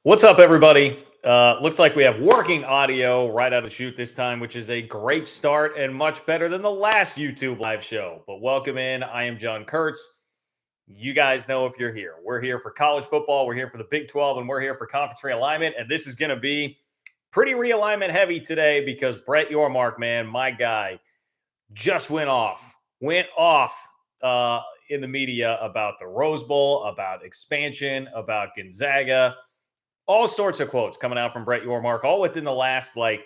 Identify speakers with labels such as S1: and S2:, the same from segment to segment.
S1: What's up, everybody? Looks like we have working audio right out of the chute this time, which is a great start and much better than the last YouTube live show. But welcome in. I am John Kurtz. You guys know if you're here. We're here for college football. We're here for the Big 12, and we're here for conference realignment. And this is going to be pretty realignment heavy today because Brett Yormark, man, my guy, just went off in the media about the Rose Bowl, about expansion, about Gonzaga, all sorts of quotes coming out from Brett Yormark, all within the last, I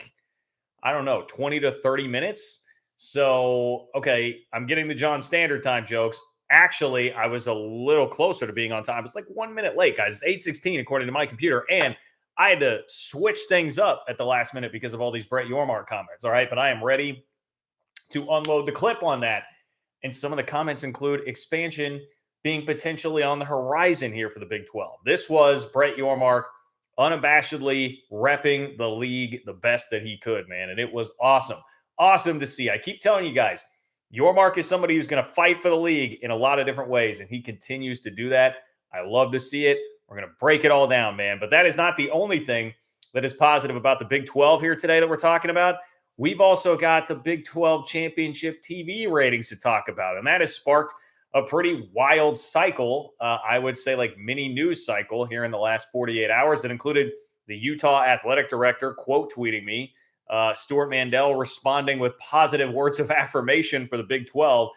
S1: don't know, 20 to 30 minutes. So, okay, I'm getting the John Standard Time jokes. Actually, I was a little closer to being on time. It's like 1 minute late, guys. It's 8:16 according to my computer. And I had to switch things up at the last minute because of all these Brett Yormark comments. All right. But I am ready to unload the clip on that. And some of the comments include expansion being potentially on the horizon here for the Big 12. This was Brett Yormark unabashedly repping the league the best that he could, man. And it was awesome. Awesome to see. I keep telling you guys, Yormark is somebody who's going to fight for the league in a lot of different ways, and he continues to do that. I love to see it. We're going to break it all down, man. But that is not the only thing that is positive about the Big 12 here today that we're talking about. We've also got the Big 12 championship TV ratings to talk about, and that has sparked a pretty wild cycle, I would say like mini news cycle here in the last 48 hours that included the Utah athletic director quote tweeting me, Stuart Mandel responding with positive words of affirmation for the Big 12,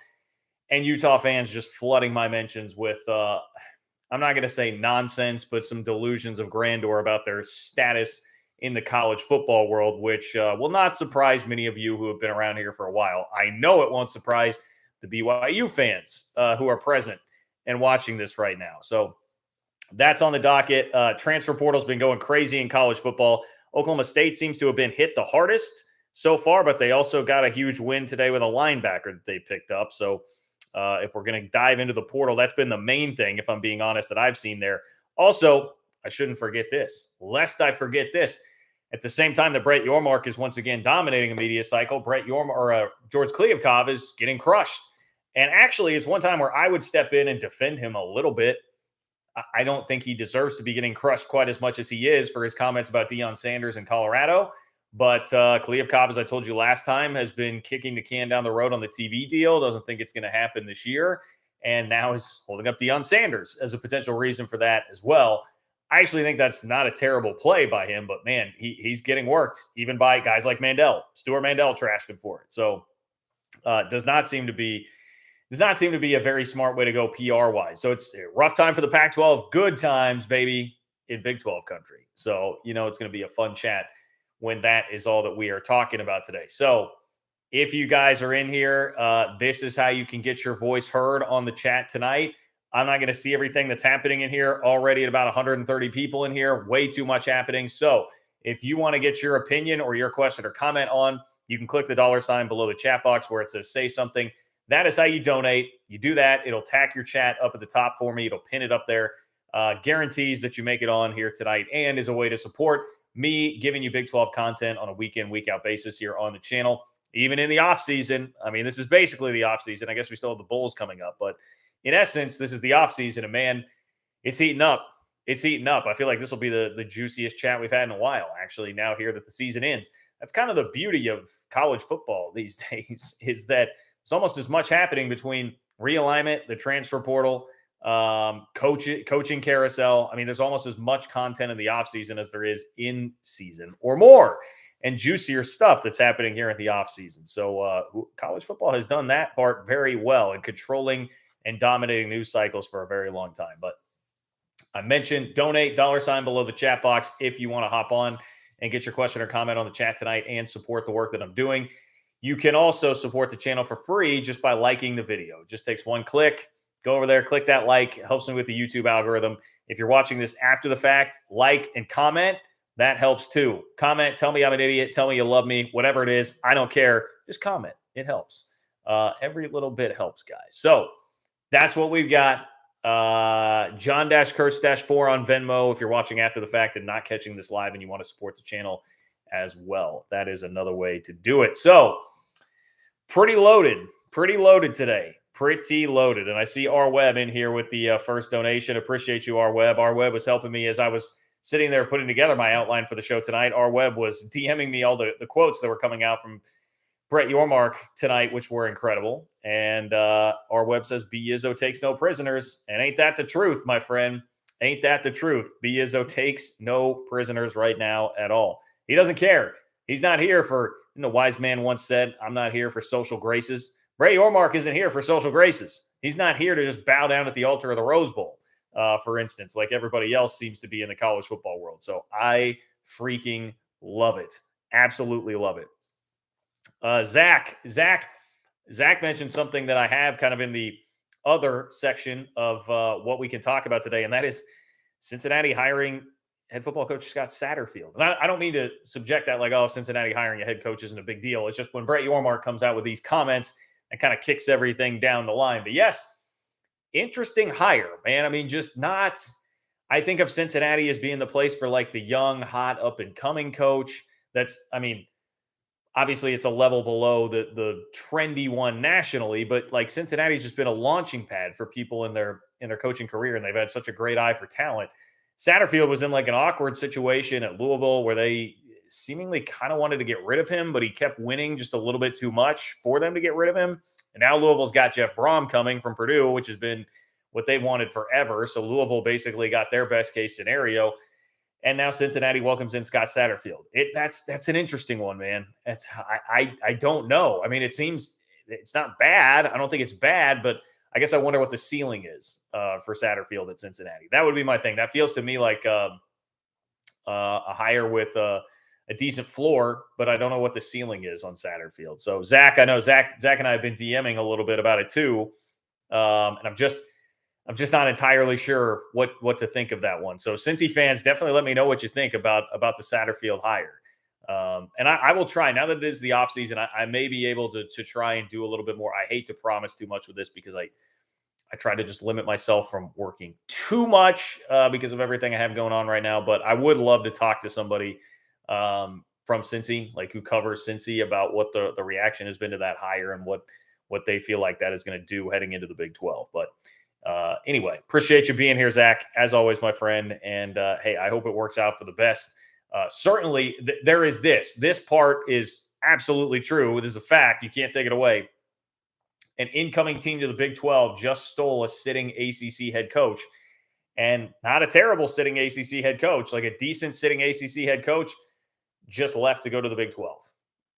S1: and Utah fans just flooding my mentions with, I'm not going to say nonsense, but some delusions of grandeur about their status in the college football world, which will not surprise many of you who have been around here for a while. I know it won't surprise the BYU fans who are present and watching this right now. So that's on the docket. Transfer portal's been going crazy in college football. Oklahoma State seems to have been hit the hardest so far, but they also got a huge win today with a linebacker that they picked up. So if we're going to dive into the portal, that's been the main thing, if I'm being honest, that I've seen there. Also, I shouldn't forget this, lest I forget this. At the same time that Brett Yormark is once again dominating a media cycle, George Kliavkoff is getting crushed. And actually, it's one time where I would step in and defend him a little bit. I don't think he deserves to be getting crushed quite as much as he is for his comments about Deion Sanders in Colorado. But Kliavkoff, as I told you last time, has been kicking the can down the road on the TV deal. Doesn't think it's going to happen this year. And now is holding up Deion Sanders as a potential reason for that as well. I actually think that's not a terrible play by him, but man, he's getting worked even by guys like Mandel. Stuart Mandel trashed him for it. So does not seem to be a very smart way to go PR wise. So it's a rough time for the Pac-12, good times, baby, in Big 12 country. So, it's going to be a fun chat when that is all that we are talking about today. So if you guys are in here, this is how you can get your voice heard on the chat tonight. I'm not going to see everything that's happening in here already at about 130 people in here. Way too much happening. So if you want to get your opinion or your question or comment on, you can click the $ below the chat box where it says say something. That is how you donate. You do that. It'll tack your chat up at the top for me. It'll pin it up there. Guarantees that you make it on here tonight and is a way to support me giving you Big 12 content on a week in, week out basis here on the channel, even in the off season. I mean, this is basically the off season. I guess we still have the Bulls coming up, but in essence, this is the off season, and man, it's heating up. It's heating up. I feel like this will be the juiciest chat we've had in a while, actually, now here that the season ends. That's kind of the beauty of college football these days, is that there's almost as much happening between realignment, the transfer portal, coaching carousel. I mean, there's almost as much content in the offseason as there is in season or more, and juicier stuff that's happening here in the offseason. So college football has done that part very well in controlling and dominating news cycles for a very long time. But I mentioned donate $ below the chat box if you want to hop on and get your question or comment on the chat tonight and support the work that I'm doing. You can also support the channel for free just by liking the video. It just takes one click. Go over there, click that like. It helps me with the YouTube algorithm. If you're watching this after the fact, like and comment. That helps too. Comment, tell me I'm an idiot, tell me you love me, whatever it is. I don't care. Just comment. It helps. Every little bit helps, guys. So that's what we've got. John-Kurtz-4 on Venmo if you're watching after the fact and not catching this live and you want to support the channel as well. That is another way to do it. So pretty loaded today. Pretty loaded. And I see R Webb in here with the first donation. Appreciate you, R Webb. R Webb was helping me as I was sitting there putting together my outline for the show tonight, R Webb was DMing me all the quotes that were coming out from Brett Yormark tonight, which were incredible. And R Webb says B Izzo takes no prisoners. And ain't that the truth, my friend? Ain't that the truth? B Izzo takes no prisoners right now at all. He doesn't care. He's not here for, wise man once said, I'm not here for social graces. Brett Yormark isn't here for social graces. He's not here to just bow down at the altar of the Rose Bowl, for instance, like everybody else seems to be in the college football world. So I freaking love it. Absolutely love it. Zach mentioned something that I have kind of in the other section of what we can talk about today, and that is Cincinnati hiring head football coach Scott Satterfield. And I don't mean to subject that like, oh, Cincinnati hiring a head coach isn't a big deal. It's just when Brett Yormark comes out with these comments and kind of kicks everything down the line. But yes, interesting hire, man. I mean, I think of Cincinnati as being the place for like the young, hot, up and coming coach. Obviously it's a level below the trendy one nationally, but like Cincinnati's just been a launching pad for people in their coaching career, and they've had such a great eye for talent. Satterfield was in like an awkward situation at Louisville where they seemingly kind of wanted to get rid of him, but he kept winning just a little bit too much for them to get rid of him. And now Louisville's got Jeff Brom coming from Purdue, which has been what they've wanted forever. So Louisville basically got their best case scenario. And now Cincinnati welcomes in Scott Satterfield. That's an interesting one, man. I don't know. I mean, it seems it's not bad. I don't think it's bad, but I guess I wonder what the ceiling is for Satterfield at Cincinnati. That would be my thing. That feels to me like a hire with a decent floor, but I don't know what the ceiling is on Satterfield. So Zach, I know Zach and I have been DMing a little bit about it too, and I'm just not entirely sure what to think of that one. So Cincy fans, definitely let me know what you think about the Satterfield hire. And I will try, now that it is the offseason, I may be able to try and do a little bit more. I hate to promise too much with this because I try to just limit myself from working too much because of everything I have going on right now. But I would love to talk to somebody from Cincy, like who covers Cincy, about what the reaction has been to that hire and what they feel like that is going to do heading into the Big 12. But anyway, appreciate you being here, Zach, as always, my friend. And hey, I hope it works out for the best. Certainly, there is this part is absolutely true. This is a fact. You can't take it away. An incoming team to the Big 12 just stole a sitting ACC head coach, and not a terrible sitting ACC head coach, like a decent sitting ACC head coach just left to go to the Big 12.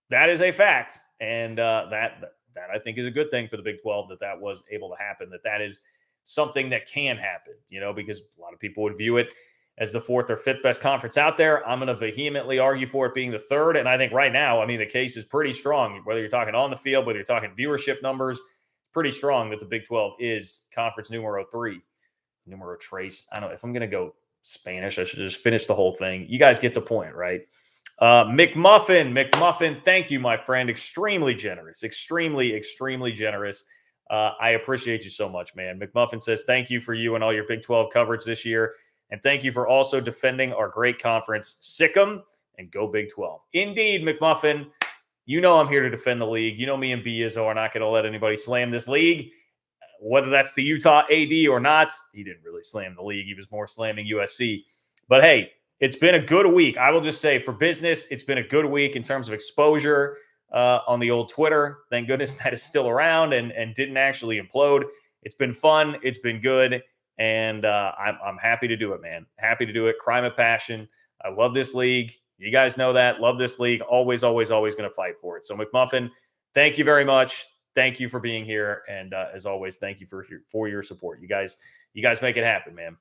S1: That is a fact. And that I think is a good thing for the Big 12, that was able to happen, that is something that can happen, because a lot of people would view it as the fourth or fifth best conference out there. I'm going to vehemently argue for it being the third. And I think right now, the case is pretty strong, whether you're talking on the field, whether you're talking viewership numbers, pretty strong that the Big 12 is conference numero 3, numero tres. I don't know if I'm going to go Spanish. I should just finish the whole thing. You guys get the point, right? McMuffin, thank you, my friend. Extremely generous, extremely generous. I appreciate you so much, man. McMuffin says, thank you for you and all your Big 12 coverage this year. And thank you for also defending our great conference. Sick 'em and go Big 12. Indeed, McMuffin. I'm here to defend the league. Me and B Izzo are not going to let anybody slam this league, whether that's the Utah AD or not. He didn't really slam the league. He was more slamming USC. But hey, it's been a good week. I will just say, for business, it's been a good week in terms of exposure on the old Twitter. Thank goodness that is still around and didn't actually implode. It's been fun. It's been good. And I'm happy to do it, man. Happy to do it. Crime of passion. I love this league. You guys know that. Love this league. Always going to fight for it. So McMuffin, thank you very much. Thank you for being here. And as always, thank you for your support. You guys make it happen, man.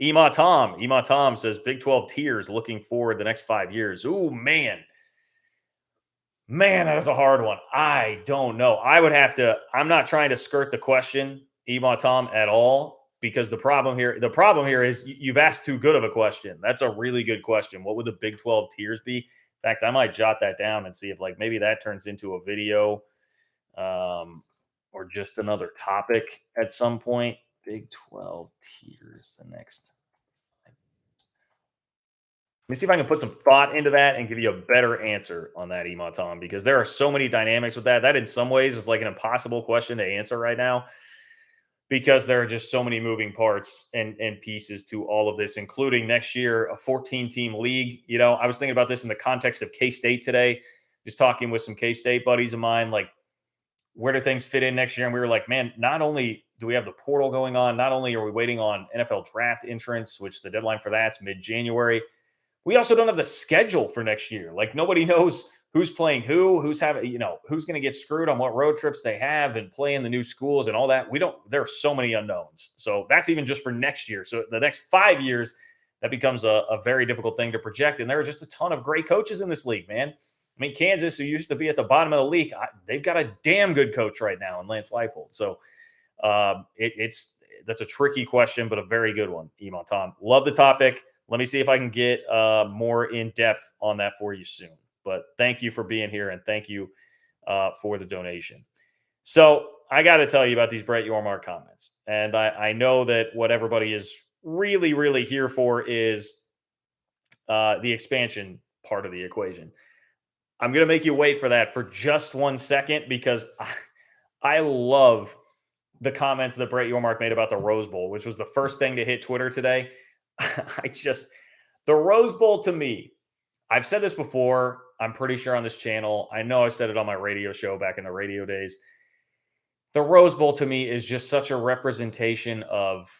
S1: Ema Tom says Big 12 tiers, looking forward the next 5 years. Ooh, man, that is a hard one. I don't know. I'm not trying to skirt the question, Ema Tom, at all, because the problem here is you've asked too good of a question. That's a really good question. What would the Big 12 tiers be? In fact, I might jot that down and see if maybe that turns into a video or just another topic at some point. Big 12 tiers the next. Let me see if I can put some thought into that and give you a better answer on that, Ema Tom, because there are so many dynamics with that. That in some ways is like an impossible question to answer right now, because there are just so many moving parts and pieces to all of this, including next year, a 14-team league. I was thinking about this in the context of K-State today, just talking with some K-State buddies of mine, like, where do things fit in next year? And we were like, man, not only do we have the portal going on, not only are we waiting on NFL draft entrance, which the deadline for that's mid-January, we also don't have the schedule for next year. Like, nobody knows who's playing who's having, who's going to get screwed on what road trips they have and play in the new schools and all that. There are so many unknowns. So that's even just for next year. So the next 5 years, that becomes a very difficult thing to project. And there are just a ton of great coaches in this league, man. I mean, Kansas, who used to be at the bottom of the league, they've got a damn good coach right now in Lance Leipold. So that's a tricky question, but a very good one, Iman Tom. Love the topic. Let me see if I can get more in depth on that for you soon. But thank you for being here, and thank you for the donation. So I got to tell you about these Brett Yormark comments. And I know that what everybody is really, really here for is the expansion part of the equation. I'm going to make you wait for that for just 1 second, because I love the comments that Brett Yormark made about the Rose Bowl, which was the first thing to hit Twitter today. The Rose Bowl, to me, I've said this before, I'm pretty sure on this channel. I know I said it on my radio show back in the radio days. The Rose Bowl, to me, is just such a representation of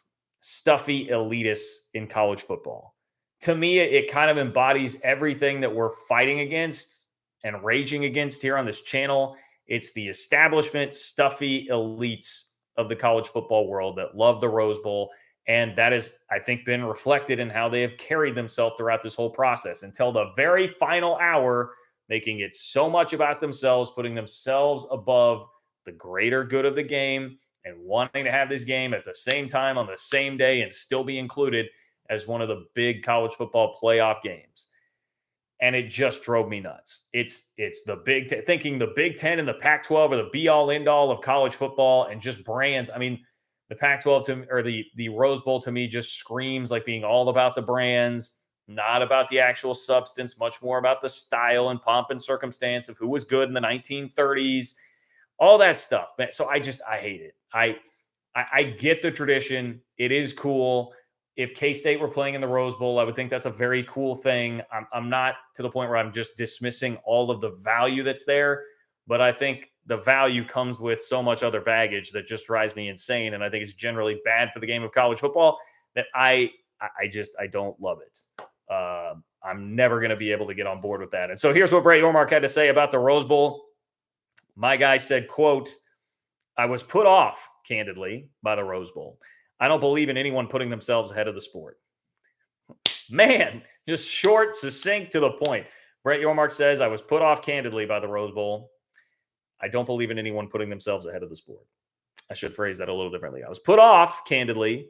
S1: stuffy elitists in college football. To me, it kind of embodies everything that we're fighting against and raging against here on this channel. It's the establishment, stuffy elites of the college football world that love the Rose Bowl. And that has, I think, been reflected in how they have carried themselves throughout this whole process until the very final hour, making it so much about themselves, putting themselves above the greater good of the game and wanting to have this game at the same time on the same day and still be included as one of the big college football playoff games. And it just drove me nuts. It's the Big Ten, thinking the Big Ten and the Pac-12 are the be-all, end-all of college football and just brands. I mean, the Pac-12 or the Rose Bowl to me just screams like being all about the brands, not about the actual substance, much more about the style and pomp and circumstance of who was good in the 1930s, all that stuff. So I hate it. I get the tradition. It is cool. If K-State were playing in the Rose Bowl, I would think that's a very cool thing. I'm not to the point where I'm just dismissing all of the value that's there, but I think the value comes with so much other baggage that just drives me insane. And I think it's generally bad for the game of college football that I don't love it. I'm never going to be able to get on board with that. And so here's what Brett Yormark had to say about the Rose Bowl. My guy said, quote, "I was put off, candidly, by the Rose Bowl. I don't believe in anyone putting themselves ahead of the sport." Man, just short, succinct, to the point. Brett Yormark says, "I was put off candidly by the Rose Bowl. I don't believe in anyone putting themselves ahead of the sport." I should phrase that a little differently. I was put off candidly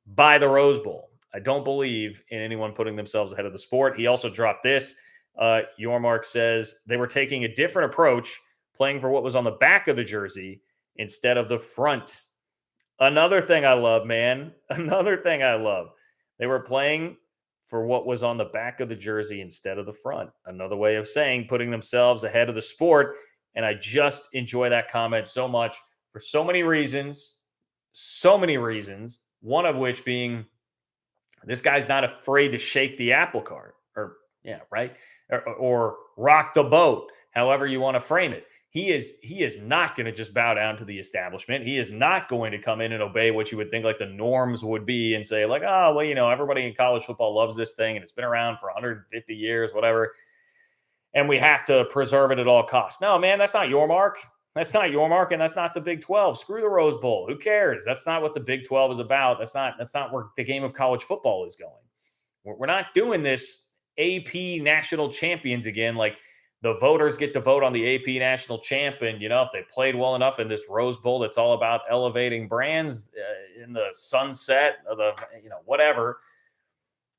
S1: by the Rose Bowl. I don't believe in anyone putting themselves ahead of the sport. He also dropped this. Yormark says they were taking a different approach, playing for what was on the back of the jersey instead of the front. Another thing I love, man. Another thing I love. They were playing for what was on the back of the jersey instead of the front. Another way of saying putting themselves ahead of the sport. And I just enjoy that comment so much for so many reasons. So many reasons. One of which being this guy's not afraid to shake the apple cart. Or rock the boat, however you want to frame it. He is not going to just bow down to the establishment. He is not going to come in and obey what you would think like the norms would be and say like, oh, well, everybody in college football loves this thing and it's been around for 150 years, whatever. And we have to preserve it at all costs. No, man, that's not Yormark. That's not Yormark, and that's not the Big 12. Screw the Rose Bowl. Who cares? That's not what the Big 12 is about. That's not where the game of college football is going. We're not doing this AP national champions again. Like, the voters get to vote on the AP national champ, and if they played well enough in this Rose Bowl, it's all about elevating brands in the sunset of the whatever.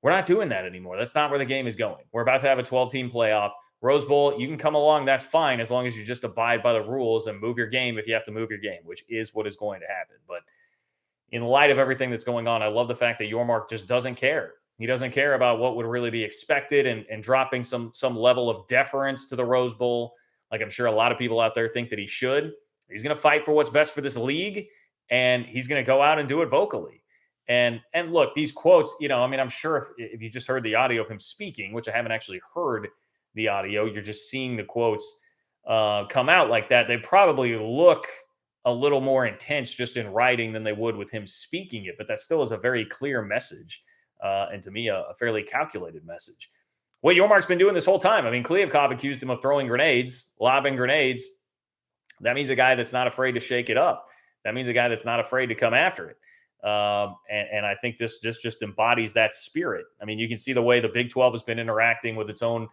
S1: We're not doing that anymore. That's not where the game is going. We're about to have a 12-team playoff. Rose Bowl, you can come along, that's fine, as long as you just abide by the rules and move your game if you have to move your game, which is what is going to happen. But in light of everything that's going on, I love the fact that Yormark just doesn't care. He doesn't care about what would really be expected and dropping some level of deference to the Rose Bowl. Like I'm sure a lot of people out there think that he should. He's going to fight for what's best for this league. and he's going to go out and do it vocally. And look, these quotes, I'm sure if you just heard the audio of him speaking, which I haven't actually heard the audio, you're just seeing the quotes come out like that. They probably look a little more intense just in writing than they would with him speaking it, but that still is a very clear message, and to me, a fairly calculated message. What Yormark's been doing this whole time. I mean, Kliavkoff accused him of throwing grenades, lobbing grenades. That means a guy that's not afraid to shake it up. That means a guy that's not afraid to come after it. And I think this just embodies that spirit. I mean, you can see the way the Big 12 has been interacting with its own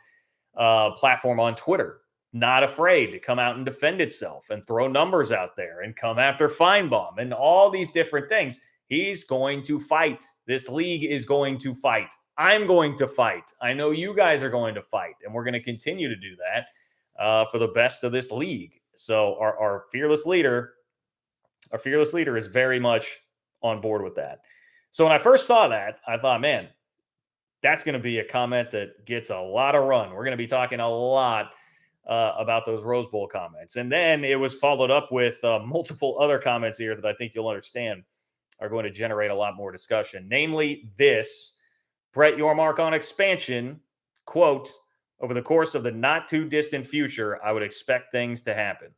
S1: platform on Twitter. Not afraid to come out and defend itself and throw numbers out there and come after Feinbaum and all these different things. He's going to fight. This league is going to fight. I'm going to fight. I know you guys are going to fight, and we're going to continue to do that for the best of this league. So our fearless leader is very much on board with that. So when I first saw that, I thought, man, that's going to be a comment that gets a lot of run. We're going to be talking a lot about those Rose Bowl comments. And then it was followed up with multiple other comments here that I think you'll understand are going to generate a lot more discussion. Namely this, Brett Yormark on expansion, quote, over the course of the not too distant future, I would expect things to happen.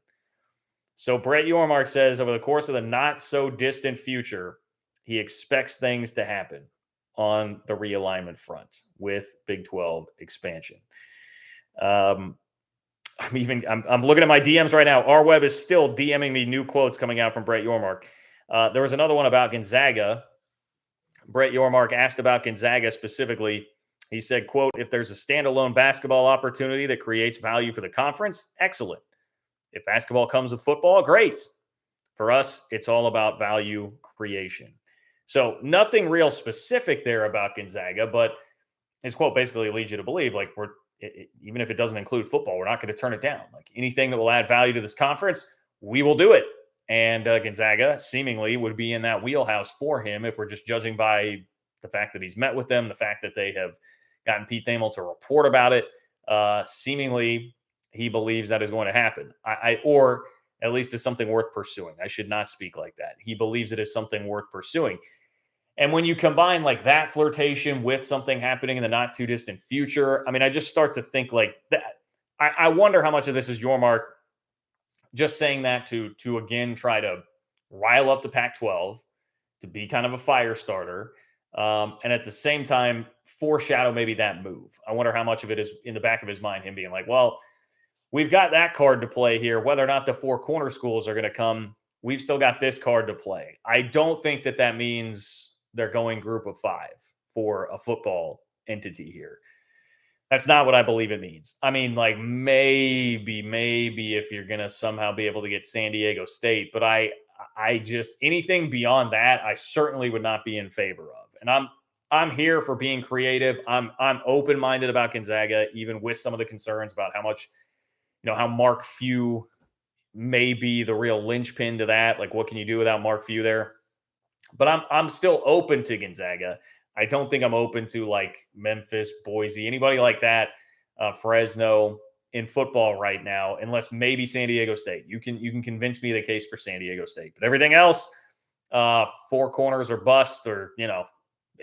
S1: So Brett Yormark says over the course of the not so distant future, he expects things to happen on the realignment front with Big 12 expansion. I'm looking at my DMs right now. R Web is still DMing me new quotes coming out from Brett Yormark. There was another one about Gonzaga. Brett Yormark asked about Gonzaga specifically. He said, quote, if there's a standalone basketball opportunity that creates value for the conference, excellent. If basketball comes with football, great. For us, it's all about value creation. So nothing real specific there about Gonzaga, but his quote basically leads you to believe, like, even if it doesn't include football, we're not going to turn it down. Like, anything that will add value to this conference, we will do it. And Gonzaga seemingly would be in that wheelhouse for him if we're just judging by the fact that he's met with them, the fact that they have gotten Pete Thamel to report about it. Seemingly, he believes that is going to happen. Or at least is something worth pursuing. I should not speak like that. He believes it is something worth pursuing. And when you combine like that flirtation with something happening in the not too distant future, I mean, I just start to think like that. I wonder how much of this is Yormark just saying that to again try to rile up the Pac-12, to be kind of a fire starter, and at the same time foreshadow maybe that move. I wonder how much of it is in the back of his mind, him being like, well, we've got that card to play here. Whether or not the four corner schools are going to come, we've still got this card to play. I don't think that means they're going group of five for a football entity here. That's not what I believe it means. I mean, like maybe if you're going to somehow be able to get San Diego State, but I just, anything beyond that, I certainly would not be in favor of. And I'm here for being creative. I'm open-minded about Gonzaga, even with some of the concerns about how much, how Mark Few may be the real linchpin to that. Like, what can you do without Mark Few there? But I'm still open to Gonzaga. I don't think I'm open to like Memphis, Boise, anybody like that, Fresno in football right now, unless maybe San Diego State. You can convince me the case for San Diego State, but everything else, four corners or bust, or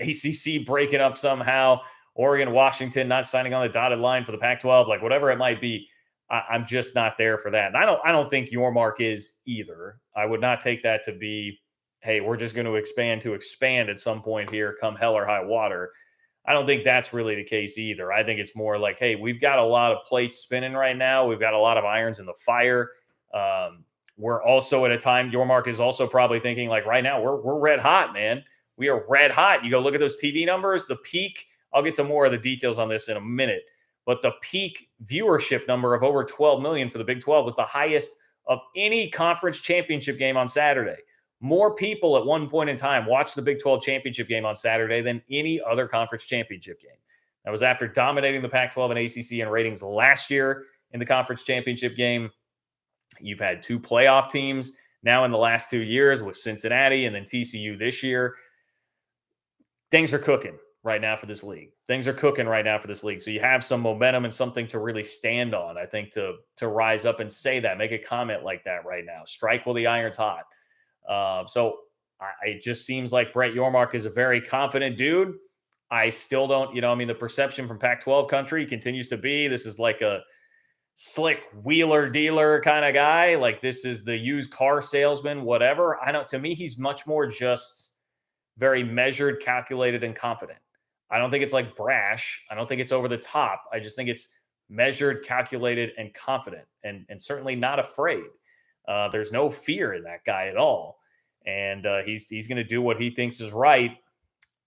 S1: ACC breaking up somehow, Oregon, Washington not signing on the dotted line for the Pac-12, like whatever it might be. I'm just not there for that. And I don't think Yormark is either. I would not take that to be, hey, we're just going to expand at some point here, come hell or high water. I don't think that's really the case either. I think it's more like, hey, we've got a lot of plates spinning right now. We've got a lot of irons in the fire. We're also at a time, Yormark is also probably thinking like right now, we're red hot, man. We are red hot. You go look at those TV numbers, the peak. I'll get to more of the details on this in a minute. But the peak viewership number of over 12 million for the Big 12 was the highest of any conference championship game on Saturday. More people at one point in time watched the Big 12 championship game on Saturday than any other conference championship game. That was after dominating the Pac-12 and ACC in ratings last year in the conference championship game. You've had two playoff teams now in the last 2 years with Cincinnati and then TCU this year. Things are cooking right now for this league. So you have some momentum and something to really stand on, I think, to rise up and say that, make a comment like that right now. Strike while the iron's hot. So it just seems like Brett Yormark is a very confident dude. I still don't, the perception from Pac-12 country continues to be this is like a slick wheeler dealer kind of guy. Like this is the used car salesman, whatever. To me, he's much more just very measured, calculated, and confident. I don't think it's like brash. I don't think it's over the top. I just think it's measured, calculated, and confident, and certainly not afraid. There's no fear in that guy at all, and he's going to do what he thinks is right.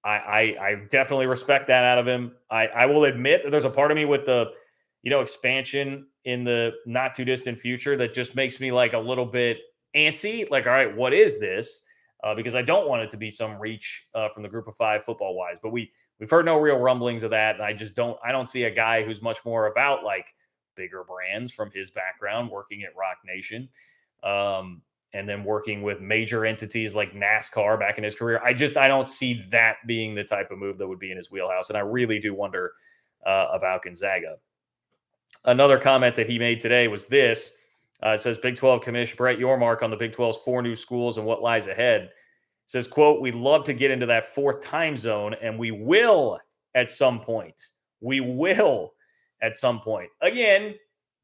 S1: I definitely respect that out of him. I will admit that there's a part of me with the expansion in the not too distant future that just makes me like a little bit antsy. Like, all right, what is this? Because I don't want it to be some reach from the Group of Five football wise. But we've heard no real rumblings of that, and I don't see a guy who's much more about like bigger brands from his background, working at Rock Nation, and then working with major entities like NASCAR back in his career. I don't see that being the type of move that would be in his wheelhouse, and I really do wonder about Gonzaga. Another comment that he made today was this. It says Big 12 Commissioner Brett Yormark on the Big 12's 4 new schools and what lies ahead. It says, quote, "We'd love to get into that 4th time zone, and we will at some point. We will at some point." Again,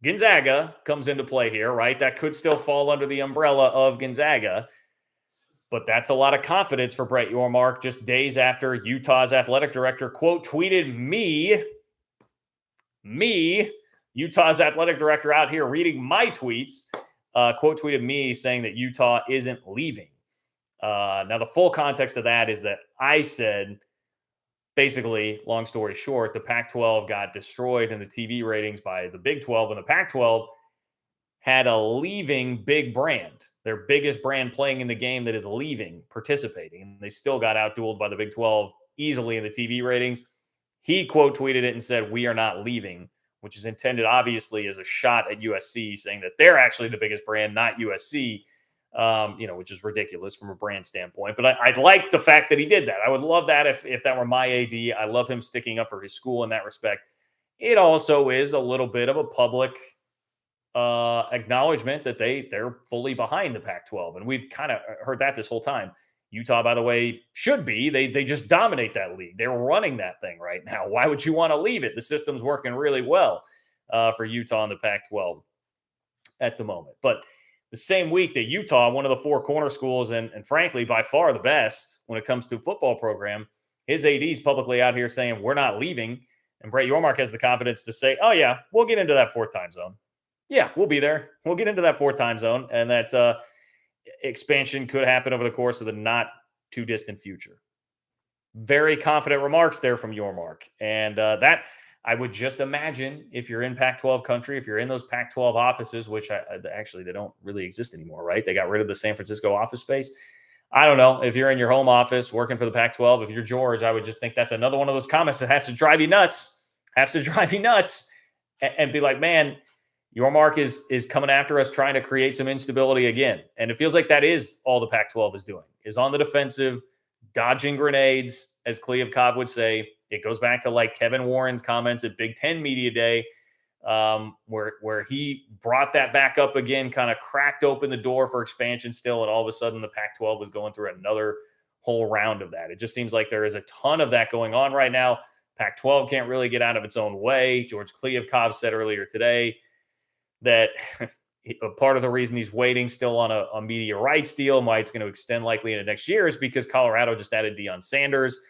S1: Gonzaga comes into play here, right? That could still fall under the umbrella of Gonzaga. But that's a lot of confidence for Brett Yormark just days after Utah's athletic director, quote, tweeted me, Utah's athletic director out here reading my tweets, quote tweeted me saying that Utah isn't leaving. Now, the full context of that is that I said, basically, long story short, the Pac-12 got destroyed in the TV ratings by the Big 12, and the Pac-12 had a leaving big brand, their biggest brand playing in the game that is leaving, participating. And they still got outdueled by the Big 12 easily in the TV ratings. He quote tweeted it and said, "We are not leaving," which is intended obviously as a shot at USC, saying that they're actually the biggest brand, not USC, which is ridiculous from a brand standpoint. But I like the fact that he did that. I would love that if that were my AD. I love him sticking up for his school in that respect. It also is a little bit of a public acknowledgement that they're fully behind the Pac-12. And we've kind of heard that this whole time. Utah, by the way, should be. They just dominate that league. They're running that thing right now. Why would you want to leave it? The system's working really well for Utah and the Pac-12 at the moment. But the same week that Utah, one of the 4 corner schools, and frankly, by far the best when it comes to a football program, his AD's publicly out here saying, "We're not leaving." And Brett Yormark has the confidence to say, "Oh, yeah, we'll get into that 4th time zone. Yeah, we'll be there. We'll get into that 4th time zone." And that expansion could happen over the course of the not too distant future. Very confident remarks there from Yormark. And that I would just imagine if you're in Pac-12 country, if you're in those Pac-12 offices, which actually they don't really exist anymore, right? They got rid of the San Francisco office space. I don't know. If you're in your home office working for the Pac-12, if you're George, I would just think that's another one of those comments that has to drive you nuts, and be like, man, Yormark is coming after us, trying to create some instability again. And it feels like that is all the Pac-12 is doing, is on the defensive, dodging grenades, as Kliavkoff would say. It goes back to like Kevin Warren's comments at Big Ten Media Day, where he brought that back up again, kind of cracked open the door for expansion still, and all of a sudden the Pac-12 was going through another whole round of that. It just seems like there is a ton of that going on right now. Pac-12 can't really get out of its own way. George Kliavkoff said earlier today that a part of the reason he's waiting still on a media rights deal, why it's going to extend likely into next year, is because Colorado just added Deion Sanders.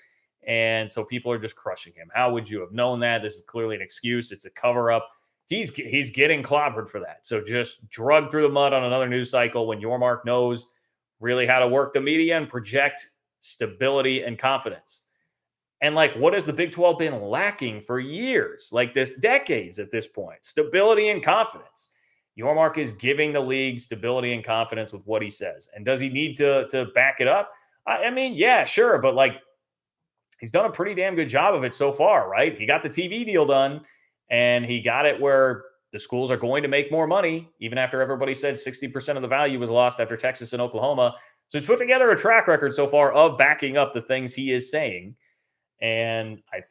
S1: And so people are just crushing him. How would you have known that? This is clearly an excuse. It's a cover-up. He's getting clobbered for that. So just drug through the mud on another news cycle when Yormark knows really how to work the media and project stability and confidence. And like, what has the Big 12 been lacking for years? Like this, decades at this point. Stability and confidence. Yormark is giving the league stability and confidence with what he says. And does he need to back it up? I mean, yeah, sure. But like, he's done a pretty damn good job of it so far, right? He got the TV deal done, and he got it where the schools are going to make more money, even after everybody said 60% of the value was lost after Texas and Oklahoma. So he's put together a track record so far of backing up the things he is saying. And I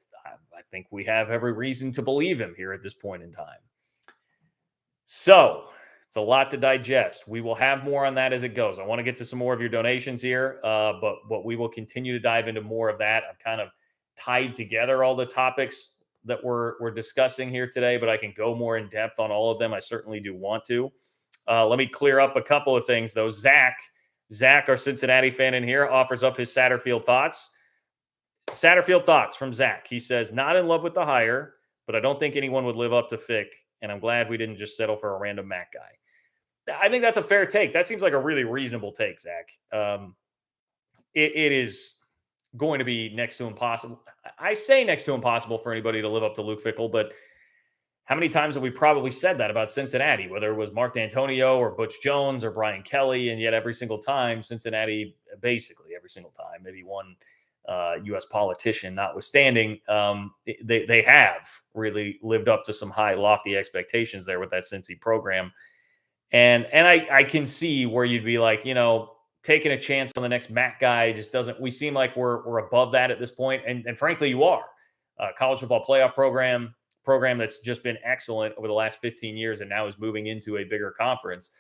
S1: think we have every reason to believe him here at this point in time. So It's a lot to digest. We will have more on that as it goes. I want to get to some more of your donations here, but we will continue to dive into more of that. I've kind of tied together all the topics that we're discussing here today, but I can go more in depth on all of them. I certainly do want to. Let me clear up a couple of things, though. Zach, our Cincinnati fan in here, offers up his Satterfield thoughts. Satterfield thoughts from Zach. He says, not in love with the hire, but I don't think anyone would live up to Fick, and I'm glad we didn't just settle for a random Mac guy. I think that's a fair take. That seems like a really reasonable take, Zach. It is going to be next to impossible. I say next to impossible for anybody to live up to Luke Fickell, but how many times have we probably said that about Cincinnati, whether it was Mark D'Antonio or Butch Jones or Brian Kelly, and yet every single time, Cincinnati, basically every single time, maybe one U.S. politician notwithstanding, they have really lived up to some high, lofty expectations there with that Cincy program. And I can see where you'd be like, taking a chance on the next Mac guy just doesn't. We seem like we're above that at this point, and frankly, you are. College football playoff program that's just been excellent over the last 15 years, and now is moving into a bigger conference,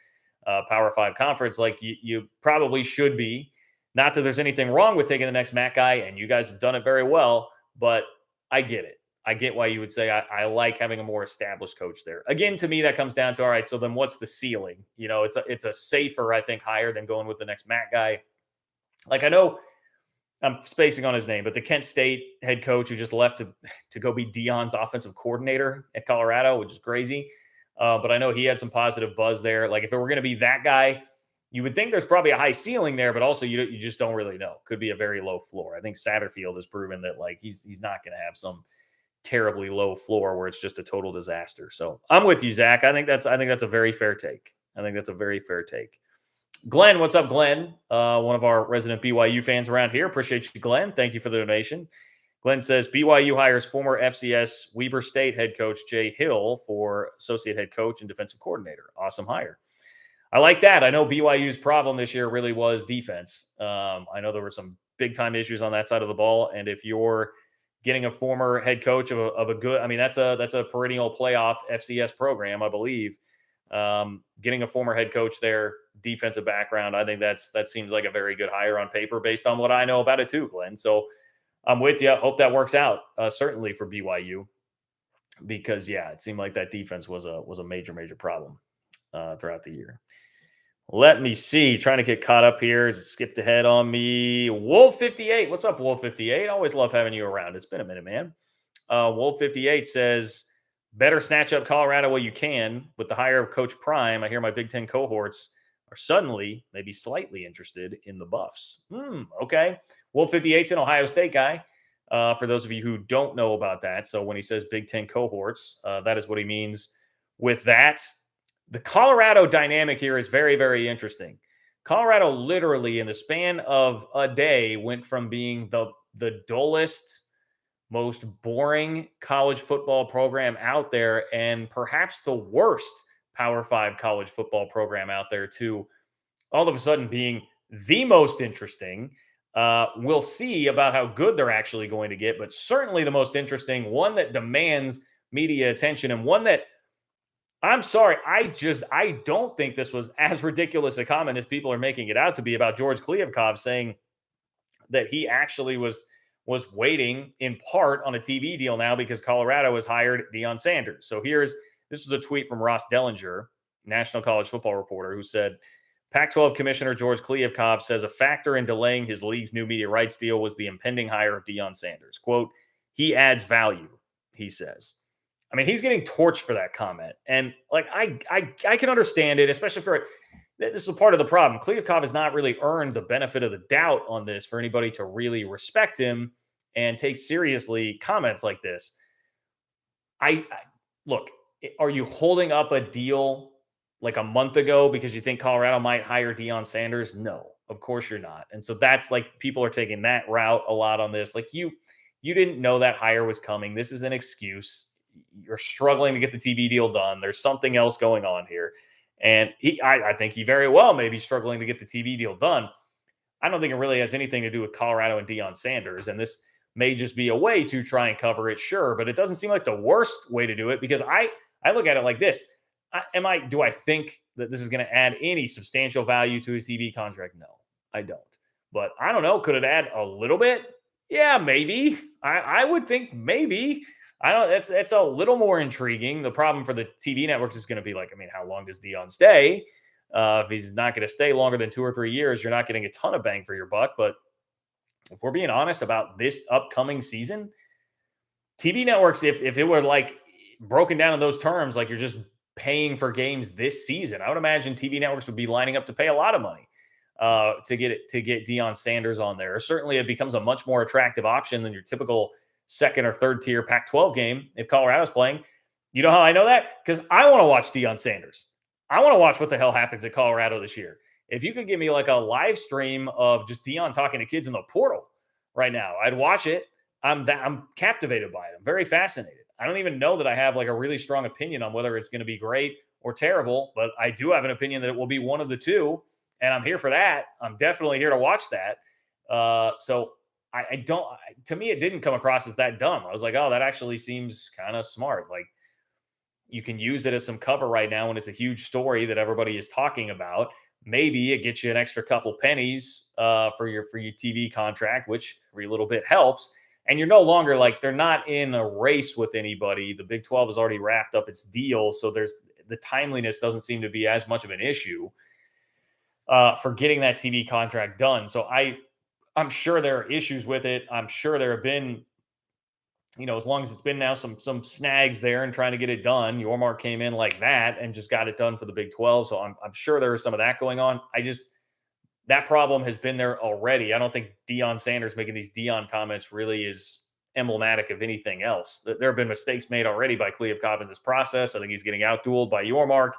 S1: Power 5 conference. Like you probably should be. Not that there's anything wrong with taking the next Mac guy, and you guys have done it very well, but I get it. I get why you would say I like having a more established coach there. Again, to me, that comes down to, all right, so then what's the ceiling? It's a safer, I think, hire than going with the next Mac guy. Like, I know I'm spacing on his name, but the Kent State head coach who just left to go be Deion's offensive coordinator at Colorado, which is crazy. But I know he had some positive buzz there. Like, if it were going to be that guy, you would think there's probably a high ceiling there, but also you just don't really know. Could be a very low floor. I think Satterfield has proven that, like, he's not going to have some terribly low floor where it's just a total disaster. So I'm with you, Zach. I think that's a very fair take. Glenn, what's up, Glenn? One of our resident BYU fans around here. Appreciate you, Glenn. Thank you for the donation. Glenn says BYU hires former FCS Weber State head coach Jay Hill for associate head coach and defensive coordinator. Awesome hire. I like that. I know BYU's problem this year really was defense. I know there were some big time issues on that side of the ball, and if you're getting a former head coach of a good, I mean, that's a perennial playoff FCS program, I believe. Getting a former head coach there, defensive background, I think that seems like a very good hire on paper based on what I know about it too, Glenn. So I'm with you. Hope that works out, certainly for BYU, because it seemed like that defense was a major problem throughout the year. Let me see. Trying to get caught up here. It skipped ahead on me. Wolf58. What's up, Wolf58? Always love having you around. It's been a minute, man. Wolf58 says, better snatch up Colorado while you can. With the hire of Coach Prime, I hear my Big Ten cohorts are suddenly, maybe slightly interested in the Buffs. Okay. Wolf58's an Ohio State guy. For those of you who don't know about that. So when he says Big Ten cohorts, that is what he means with that. The Colorado dynamic here is very, very interesting. Colorado literally in the span of a day went from being the dullest, most boring college football program out there and perhaps the worst Power 5 college football program out there to all of a sudden being the most interesting. We'll see about how good they're actually going to get, but certainly the most interesting, one that demands media attention, and one that, I'm sorry, I don't think this was as ridiculous a comment as people are making it out to be about George Kliavkoff saying that he actually was waiting in part on a TV deal now because Colorado has hired Deion Sanders. So this was a tweet from Ross Dellinger, National College Football Reporter, who said, Pac-12 Commissioner George Kliavkoff says a factor in delaying his league's new media rights deal was the impending hire of Deion Sanders. Quote, he adds value, he says. I mean, he's getting torched for that comment. And like, I can understand it, especially this is part of the problem. Kliavkoff has not really earned the benefit of the doubt on this for anybody to really respect him and take seriously comments like this. Look, are you holding up a deal like a month ago because you think Colorado might hire Deion Sanders? No, of course you're not. And so that's like, people are taking that route a lot on this. Like you didn't know that hire was coming. This is an excuse. You're struggling to get the TV deal done. There's something else going on here. And I think he very well may be struggling to get the TV deal done. I don't think it really has anything to do with Colorado and Deion Sanders. And this may just be a way to try and cover it, sure. But it doesn't seem like the worst way to do it, because I look at it like this. Do I think that this is going to add any substantial value to his TV contract? No, I don't. But I don't know. Could it add a little bit? Yeah, maybe. I would think maybe. I don't. It's a little more intriguing. The problem for the TV networks is going to be like, I mean, how long does Deion stay? If he's not going to stay longer than 2 or 3 years, you're not getting a ton of bang for your buck. But if we're being honest about this upcoming season, TV networks, if it were like broken down in those terms, like you're just paying for games this season, I would imagine TV networks would be lining up to pay a lot of money to get Deion Sanders on there. Or certainly, it becomes a much more attractive option than your typical second or third tier Pac-12 game if Colorado's playing. You know how I know that? Because I want to watch Deion Sanders. I want to watch what the hell happens at Colorado this year. If you could give me like a live stream of just Deion talking to kids in the portal right now, I'd watch it. I'm captivated by it. I'm very fascinated. I don't even know that I have like a really strong opinion on whether it's going to be great or terrible, but I do have an opinion that it will be one of the two, and I'm here for that. I'm definitely here to watch that. So I don't. To me, it didn't come across as that dumb. I was like, oh, that actually seems kind of smart. Like you can use it as some cover right now when it's a huge story that everybody is talking about. Maybe it gets you an extra couple pennies for your TV contract, which every little bit helps. And you're no longer like, they're not in a race with anybody. The Big 12 has already wrapped up its deal. So the timeliness doesn't seem to be as much of an issue for getting that TV contract done. So I'm sure there are issues with it. I'm sure there have been, as long as it's been now some snags there and trying to get it done. Yormark came in like that and just got it done for the Big 12. So I'm sure there is some of that going on. That problem has been there already. I don't think Deion Sanders making these Deion comments really is emblematic of anything else. There have been mistakes made already by Kliavkoff in this process. I think he's getting outdueled by Yormark.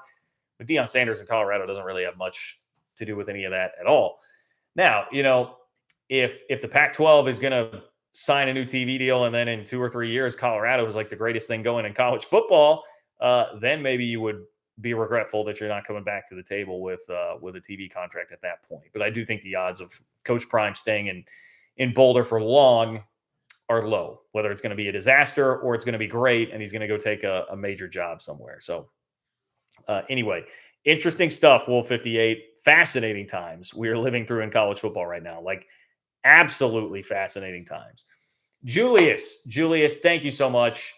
S1: But Deion Sanders in Colorado doesn't really have much to do with any of that at all. Now, if the Pac-12 is going to sign a new TV deal and then in 2 or 3 years, Colorado is like the greatest thing going in college football, then maybe you would be regretful that you're not coming back to the table with a TV contract at that point. But I do think the odds of Coach Prime staying in Boulder for long are low, whether it's going to be a disaster or it's going to be great and he's going to go take a major job somewhere. So anyway, interesting stuff, Wolf 58. Fascinating times we are living through in college football right now. Like absolutely fascinating times. Julius, thank you so much.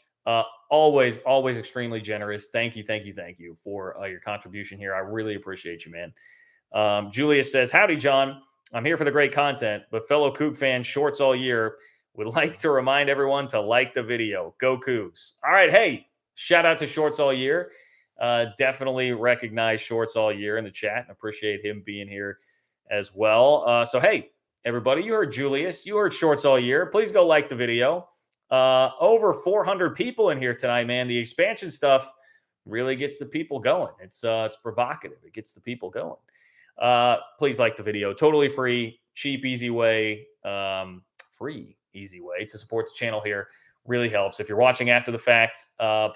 S1: Always extremely generous. Thank you for your contribution here. I really appreciate you, man. Julius says, howdy, John. I'm here for the great content, but fellow Coug fans, shorts all year, would like to remind everyone to like the video. Go Cougs. All right. Hey, shout out to Shorts All Year. Definitely recognize Shorts All Year in the chat and appreciate him being here as well. So, hey, everybody, you heard Julius. You heard Shorts All Year. Please go like the video. Over 400 people in here tonight, man. The expansion stuff really gets the people going. It's provocative. It gets the people going. Please like the video. Totally free, cheap, easy way to support the channel here. Really helps. If you're watching after the fact,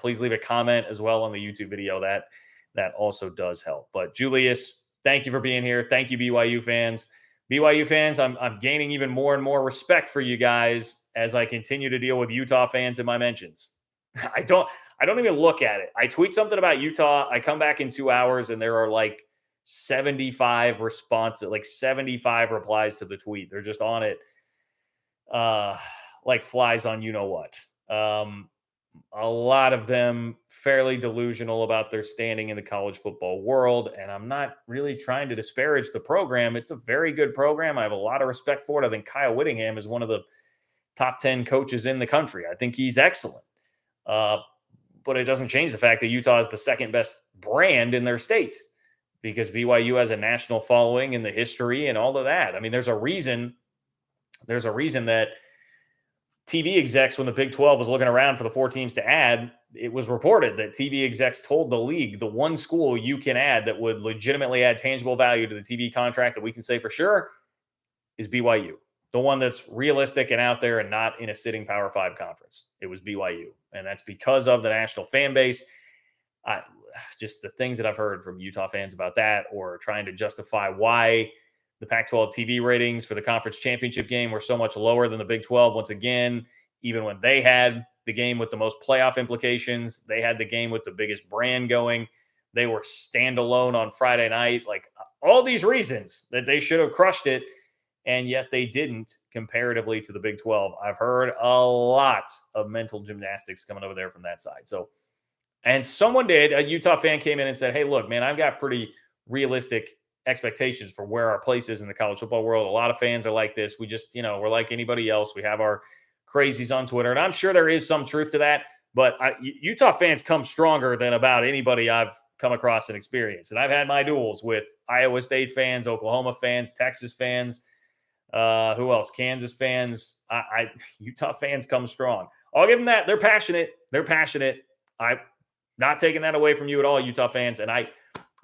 S1: please leave a comment as well on the YouTube video. That also does help. But Julius, thank you for being here. Thank you, BYU fans. BYU fans, I'm gaining even more and more respect for you guys as I continue to deal with Utah fans in my mentions. I don't even look at it. I tweet something about Utah. I come back in 2 hours and there are like 75 responses, like 75 replies to the tweet. They're just on it like flies on you-know-what. A lot of them fairly delusional about their standing in the college football world. And I'm not really trying to disparage the program. It's a very good program. I have a lot of respect for it. I think Kyle Whittingham is one of the top 10 coaches in the country. I think he's excellent. But it doesn't change the fact that Utah is the second best brand in their state because BYU has a national following and the history and all of that. I mean, there's a reason that TV execs, when the Big 12 was looking around for the 4 teams to add, it was reported that TV execs told the league the one school you can add that would legitimately add tangible value to the TV contract that we can say for sure is BYU. The one that's realistic and out there and not in a sitting Power 5 conference. It was BYU. And that's because of the national fan base. Just the things that I've heard from Utah fans about that or trying to justify why the Pac-12 TV ratings for the conference championship game were so much lower than the Big 12. Once again, even when they had the game with the most playoff implications, they had the game with the biggest brand going. They were standalone on Friday night. Like all these reasons that they should have crushed it, and yet they didn't comparatively to the Big 12. I've heard a lot of mental gymnastics coming over there from that side. So, and someone did, a Utah fan came in and said, "Hey, look, man, I've got pretty realistic expectations for where our place is in the college football world. A lot of fans are like this. We just, we're like anybody else. We have our crazies on Twitter." And I'm sure there is some truth to that. But Utah fans come stronger than about anybody I've come across and experienced. And I've had my duels with Iowa State fans, Oklahoma fans, Texas fans, who else? Kansas fans. Utah fans come strong. I'll give them that. They're passionate. I'm not taking that away from you at all, Utah fans. And I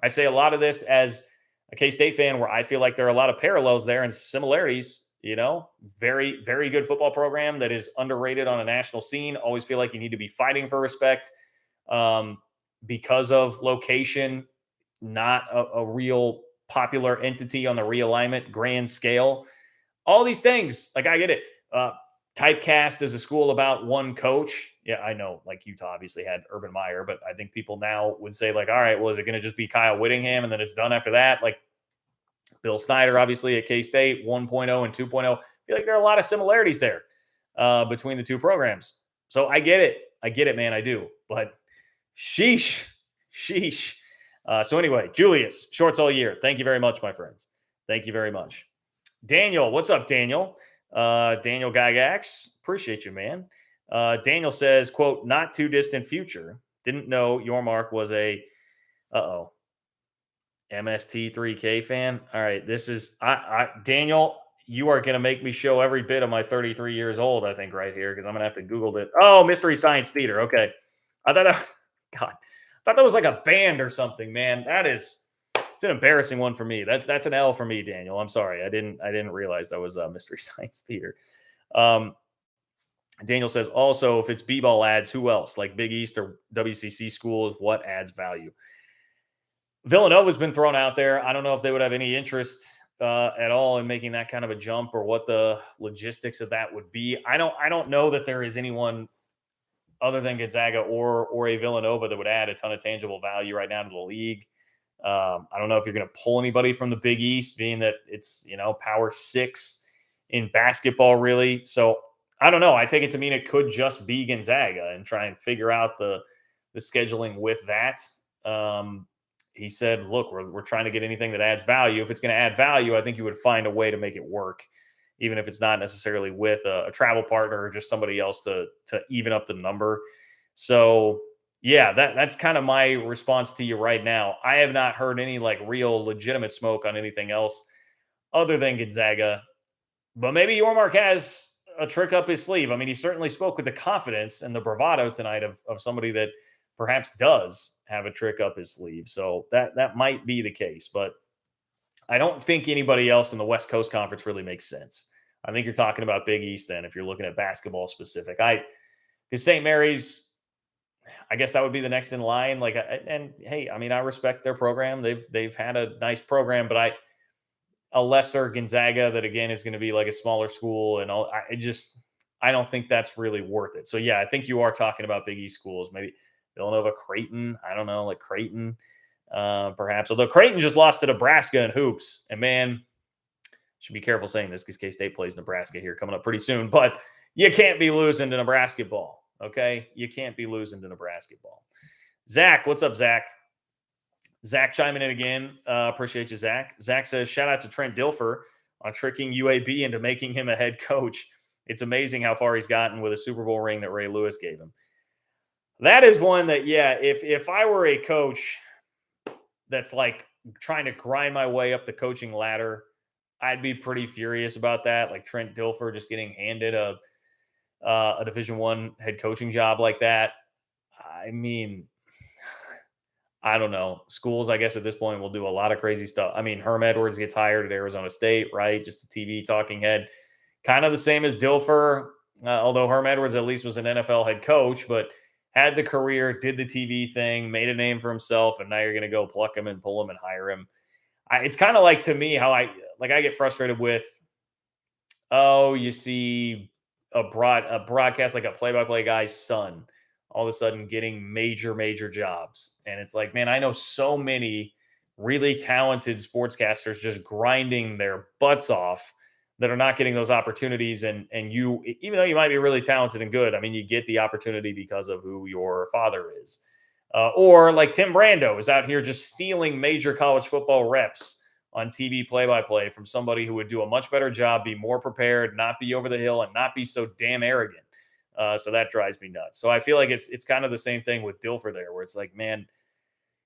S1: say a lot of this as a K-State fan, where I feel like there are a lot of parallels there and similarities. Very, very good football program that is underrated on a national scene. Always feel like you need to be fighting for respect because of location, not a real popular entity on the realignment grand scale. All these things, like I get it. Typecast as a school about one coach. Yeah, I know, like Utah obviously had Urban Meyer, but I think people now would say like, all right, well, is it going to just be Kyle Whittingham and then it's done after that? Like Bill Snyder, obviously at K-State, 1.0 and 2.0. I feel like there are a lot of similarities there between the two programs. So I get it, man. I do. But sheesh. So anyway, Julius, shorts all year. Thank you very much, my friends. Thank you very much. Daniel, what's up, Daniel? Daniel Gygax, appreciate you, man. Daniel says, quote, "Not too distant future. Didn't know Yormark was a, MST3K fan." All right, this is Daniel. You are going to make me show every bit of my 33 years old, I think, right here, because I'm going to have to Google it. Oh, Mystery Science Theater. Okay, I thought that was like a band or something, man. It's an embarrassing one for me. That's an L for me, Daniel. I'm sorry. I didn't realize that was Mystery Science Theater. Daniel says, also, if it's B-ball ads, who else? Like Big East or WCC schools, what adds value? Villanova's been thrown out there. I don't know if they would have any interest at all in making that kind of a jump, or what the logistics of that would be. I don't know that there is anyone other than Gonzaga or a Villanova that would add a ton of tangible value right now to the league. I don't know if you're going to pull anybody from the Big East, being that it's, Power 6 in basketball, really. So I don't know. I take it to mean it could just be Gonzaga and try and figure out the scheduling with that. He said, look, we're trying to get anything that adds value. If it's going to add value, I think you would find a way to make it work, even if it's not necessarily with a travel partner or just somebody else to even up the number. So yeah, that's kind of my response to you right now. I have not heard any like real legitimate smoke on anything else other than Gonzaga, but maybe Yormark has a trick up his sleeve. I mean, he certainly spoke with the confidence and the bravado tonight of somebody that perhaps does have a trick up his sleeve. So that might be the case, but I don't think anybody else in the West Coast Conference really makes sense. I think you're talking about Big East then, if you're looking at basketball specific. Because St. Mary's, I guess that would be the next in line. Like, and hey, I mean, I respect their program. They've had a nice program, but a lesser Gonzaga that again is going to be like a smaller school, and all. I don't think that's really worth it. So yeah, I think you are talking about Big East schools, maybe Villanova, Creighton. I don't know, like Creighton, perhaps. Although Creighton just lost to Nebraska in hoops, and man, should be careful saying this because K-State plays Nebraska here coming up pretty soon. But you can't be losing to Nebraska ball, okay? You can't be losing to Nebraska ball. Zach, what's up, Zach? Zach chiming in again. Appreciate you, Zach. Zach says, shout out to Trent Dilfer on tricking UAB into making him a head coach. It's amazing how far he's gotten with a Super Bowl ring that Ray Lewis gave him. That is one that, yeah, if I were a coach that's like trying to grind my way up the coaching ladder, I'd be pretty furious about that. Like Trent Dilfer just getting handed a Division I head coaching job like that. I mean, I don't know. Schools, I guess, at this point will do a lot of crazy stuff. I mean, Herm Edwards gets hired at Arizona State, right? Just a TV talking head. Kind of the same as Dilfer, although Herm Edwards at least was an NFL head coach, but had the career, did the TV thing, made a name for himself, and now you're going to go pluck him and pull him and hire him. It's kind of like, to me, how I get frustrated with, you see a broadcast, like a play-by-play guy's son all of a sudden getting major jobs. And it's like, man, I know so many really talented sportscasters just grinding their butts off that are not getting those opportunities. And you, even though you might be really talented and good, I mean, you get the opportunity because of who your father is. Or like Tim Brando is out here just stealing major college football reps on TV play-by-play from somebody who would do a much better job, be more prepared, not be over the hill, and not be so damn arrogant. So that drives me nuts. So I feel like it's kind of the same thing with Dilfer there, where it's like, man,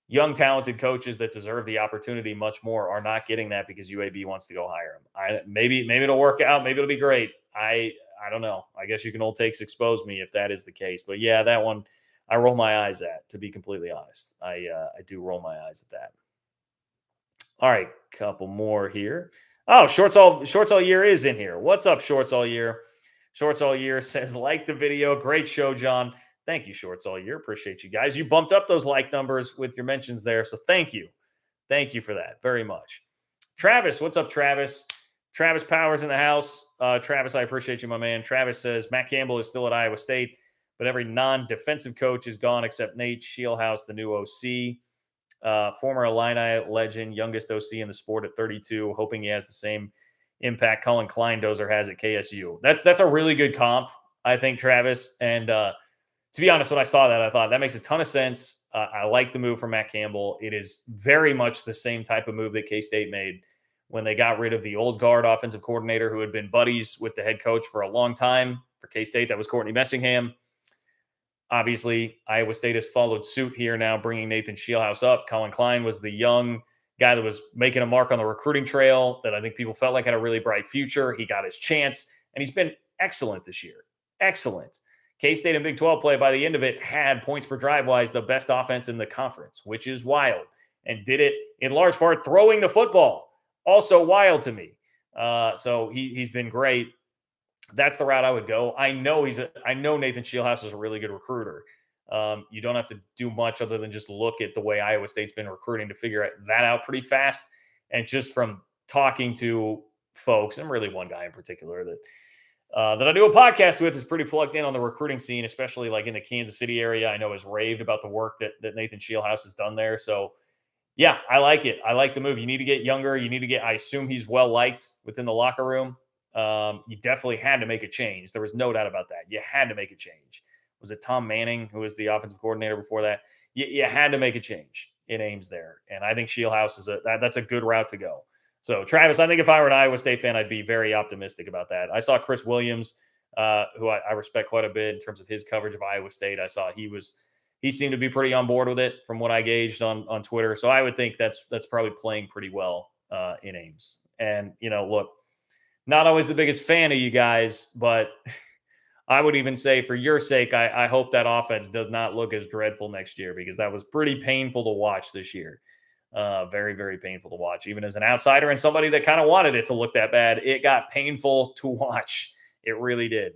S1: young talented coaches that deserve the opportunity much more are not getting that because UAB wants to go hire him. Maybe it'll work out. Maybe it'll be great. I don't know. I guess you can old takes expose me if that is the case. But yeah, that one I roll my eyes at. To be completely honest, I do roll my eyes at that. All right, couple more here. Oh, shorts all year is in here. What's up, shorts all year? Shorts all year says like the video. Great show, John. Thank you, shorts all year. Appreciate you guys. You bumped up those like numbers with your mentions there, so thank you. Thank you for that very much. Travis, what's up, Travis? Travis Powers in the house. Travis, I appreciate you, my man. Travis says Matt Campbell is still at Iowa State, but every non-defensive coach is gone except Nate Scheelhaus, the new OC. Former Illini legend, youngest OC in the sport at 32, hoping he has the same impact Colin Kleindozer has at KSU. That's a really good comp, I think, Travis. And to be honest, when I saw that, I thought that makes a ton of sense. I like the move from Matt Campbell. It is very much the same type of move that K-State made when they got rid of the old guard offensive coordinator who had been buddies with the head coach for a long time for K-State. That was Courtney Messingham. Obviously, Iowa State has followed suit here now, bringing Nathan Scheelhaus up. Colin Klein was the young guy that was making a mark on the recruiting trail that I think people felt like had a really bright future. He got his chance, and he's been excellent this year. Excellent. K-State in Big 12 play, by the end of it, had points per drive-wise the best offense in the conference, which is wild, and did it in large part throwing the football. Also wild to me. So he's been great. That's the route I would go. I know Nathan Scheelhaus is a really good recruiter. You don't have to do much other than just look at the way Iowa State's been recruiting to figure that out pretty fast. And just from talking to folks, and really one guy in particular that I do a podcast with is pretty plugged in on the recruiting scene, especially like in the Kansas City area. I know has raved about the work that Nathan Scheelhaus has done there. So yeah, I like it. I like the move. You need to get younger. You need to get, I assume he's well liked within the locker room. You definitely had to make a change. There was no doubt about that. You had to make a change. Was it Tom Manning, who was the offensive coordinator before that? You had to make a change in Ames there. And I think Scheelhaus is that's a good route to go. So, Travis, I think if I were an Iowa State fan, I'd be very optimistic about that. I saw Chris Williams, who I respect quite a bit in terms of his coverage of Iowa State. I saw he seemed to be pretty on board with it from what I gauged on Twitter. So I would think that's probably playing pretty well in Ames. And, look, not always the biggest fan of you guys, but I would even say for your sake, I hope that offense does not look as dreadful next year because that was pretty painful to watch this year. Very, very painful to watch. Even as an outsider and somebody that kind of wanted it to look that bad, it got painful to watch. It really did.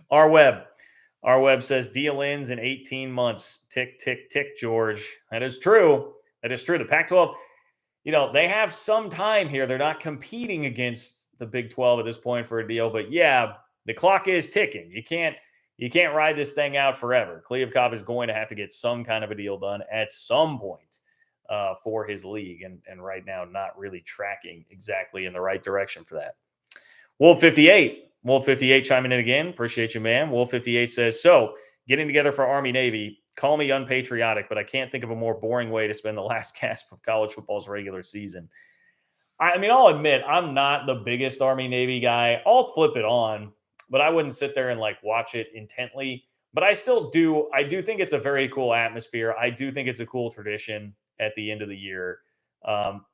S1: Our web says deal ends in 18 months. Tick, tick, tick, George. That is true. The Pac-12, they have some time here. They're not competing against the Big 12 at this point for a deal, but yeah, the clock is ticking. You can't ride this thing out forever. Kliavkoff is going to have to get some kind of a deal done at some point for his league, and right now not really tracking exactly in the right direction for that. Wolf 58 chiming in again. Appreciate you, man. Wolf 58 says, so getting together for Army Navy. Call me unpatriotic, but I can't think of a more boring way to spend the last gasp of college football's regular season. I mean, I'll admit I'm not the biggest Army Navy guy. I'll flip it on, but I wouldn't sit there and watch it intently. But I still do. I do think it's a very cool atmosphere. I do think it's a cool tradition at the end of the year.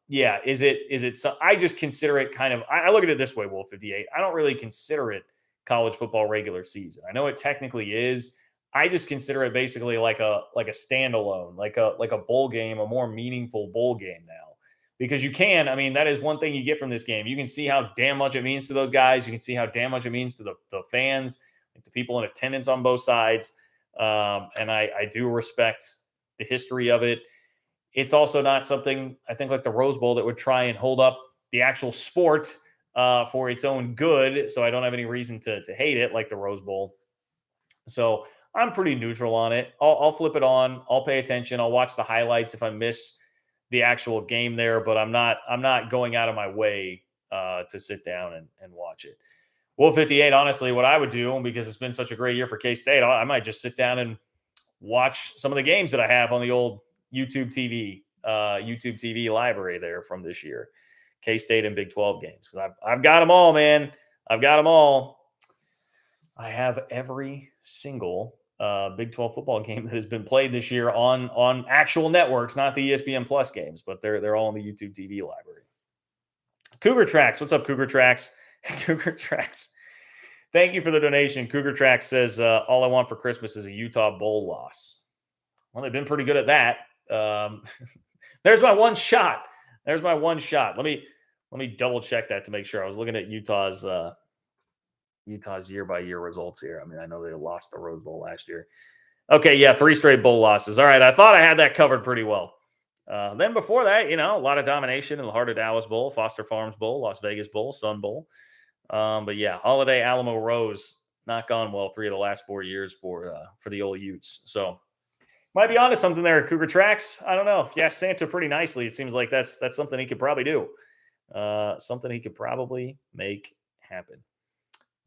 S1: Yeah, is it? I just consider it kind of. I look at it this way, Wolf 58. I don't really consider it college football regular season. I know it technically is. I just consider it basically like a standalone, like a bowl game, a more meaningful bowl game now. Because that is one thing you get from this game. You can see how damn much it means to those guys. You can see how damn much it means to the fans, the people in attendance on both sides. And I do respect the history of it. It's also not something, I think, like the Rose Bowl that would try and hold up the actual sport for its own good. So I don't have any reason to hate it like the Rose Bowl. So I'm pretty neutral on it. I'll flip it on. I'll pay attention. I'll watch the highlights if I miss the actual game there, but I'm not going out of my way to sit down and watch it. Wolf 58, honestly, what I would do, because it's been such a great year for K-State, I might just sit down and watch some of the games that I have on the old YouTube TV library there from this year. K-State and Big 12 games. I've got them all, man. I've got them all. I have every single Big 12 football game that has been played this year on actual networks, not the ESPN Plus games, but they're all in the YouTube TV library. Cougar Tracks, what's up, Cougar Tracks? Cougar Tracks, thank you for the donation. Cougar Tracks says, all I want for Christmas is a Utah Bowl loss. Well, they've been pretty good at that. There's my one shot. There's my one shot. Let me double check that to make sure. I was looking at Utah's year-by-year results here. I mean, I know they lost the Rose Bowl last year. Okay, yeah, 3 straight bowl losses. All right, I thought I had that covered pretty well. Then before that, a lot of domination in the Heart of Dallas Bowl, Foster Farms Bowl, Las Vegas Bowl, Sun Bowl. But yeah, Holiday, Alamo, Rose, not gone well 3 of the last 4 years for the old Utes. So might be onto something there, Cougar Tracks. I don't know. If you ask Santa pretty nicely, it seems like that's something he could probably do. Something he could probably make happen.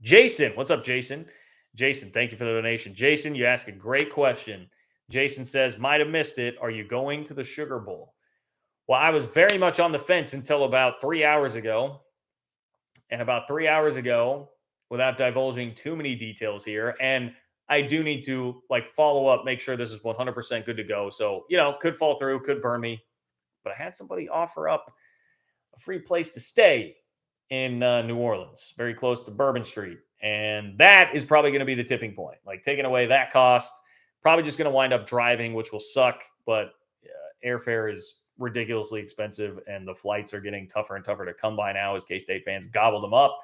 S1: Jason, what's up, Jason? Jason, thank you for the donation. Jason, you ask a great question. Jason says, might have missed it. Are you going to the Sugar Bowl? Well, I was very much on the fence until about 3 hours ago. And about 3 hours ago, without divulging too many details here, and I do need to follow up, make sure this is 100% good to go. So, could fall through, could burn me. But I had somebody offer up a free place to stay in New Orleans, very close to Bourbon Street. And that is probably going to be the tipping point. Taking away that cost, probably just going to wind up driving, which will suck. But airfare is ridiculously expensive, and the flights are getting tougher and tougher to come by now as K-State fans gobble them up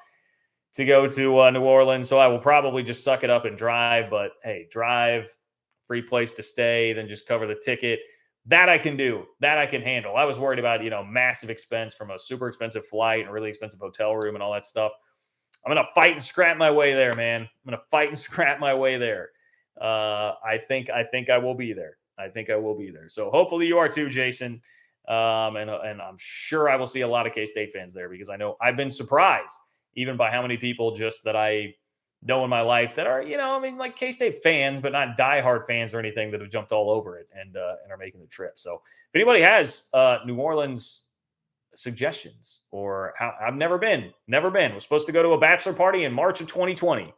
S1: to go to New Orleans. So I will probably just suck it up and drive. But hey, drive, free place to stay, then just cover the ticket. That I can do. That I can handle. I was worried about, massive expense from a super expensive flight and a really expensive hotel room and all that stuff. I'm going to fight and scrap my way there, man. I'm going to fight and scrap my way there. I think I will be there. I think I will be there. So hopefully you are too, Jason. And I'm sure I will see a lot of K-State fans there, because I know I've been surprised even by how many people just that I know in my life that are, K-State fans, but not diehard fans or anything, that have jumped all over it and are making the trip. So if anybody has New Orleans suggestions, or how, I've never been, was supposed to go to a bachelor party in March of 2020.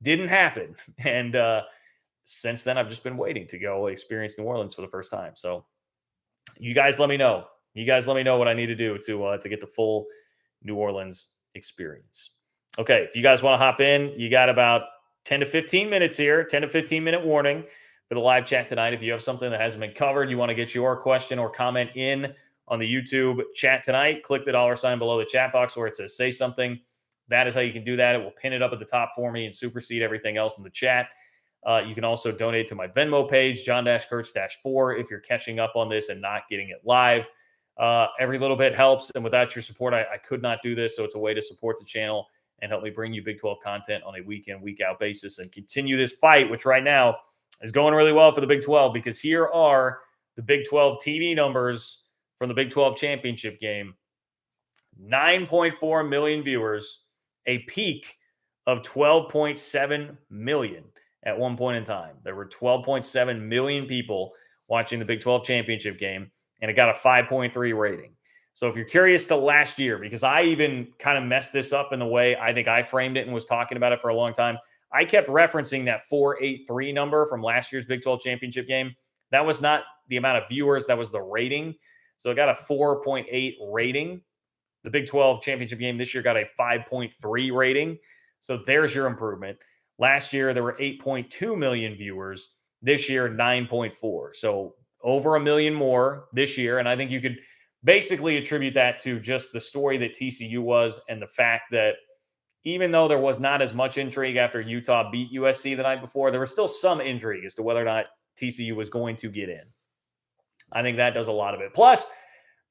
S1: Didn't happen. And since then, I've just been waiting to go experience New Orleans for the first time. So you guys let me know. You guys let me know what I need to do to get the full New Orleans experience. Okay, if you guys want to hop in, you got about 10 to 15 minutes here, 10 to 15-minute warning for the live chat tonight. If you have something that hasn't been covered, you want to get your question or comment in on the YouTube chat tonight, click the $sign below the chat box where it says say something. That is how you can do that. It will pin it up at the top for me and supersede everything else in the chat. You can also donate to my Venmo page, John-Kurtz-4, if you're catching up on this and not getting it live. Every little bit helps, and without your support, I could not do this. So it's a way to support the channel and help me bring you Big 12 content on a week-in, week-out basis and continue this fight, which right now is going really well for the Big 12, because here are the Big 12 TV numbers from the Big 12 championship game. 9.4 million viewers, a peak of 12.7 million at one point in time. There were 12.7 million people watching the Big 12 championship game, and it got a 5.3 rating. So if you're curious to last year, because I even kind of messed this up in the way I think I framed it and was talking about it for a long time, I kept referencing that 483 number from last year's Big 12 championship game. That was not the amount of viewers, that was the rating. So it got a 4.8 rating. The Big 12 championship game this year got a 5.3 rating. So there's your improvement. Last year, there were 8.2 million viewers. This year, 9.4. So over a million more this year. And I think you could basically attribute that to just the story that TCU was, and the fact that even though there was not as much intrigue after Utah beat USC the night before, there was still some intrigue as to whether or not TCU was going to get in. I think that does a lot of it. Plus,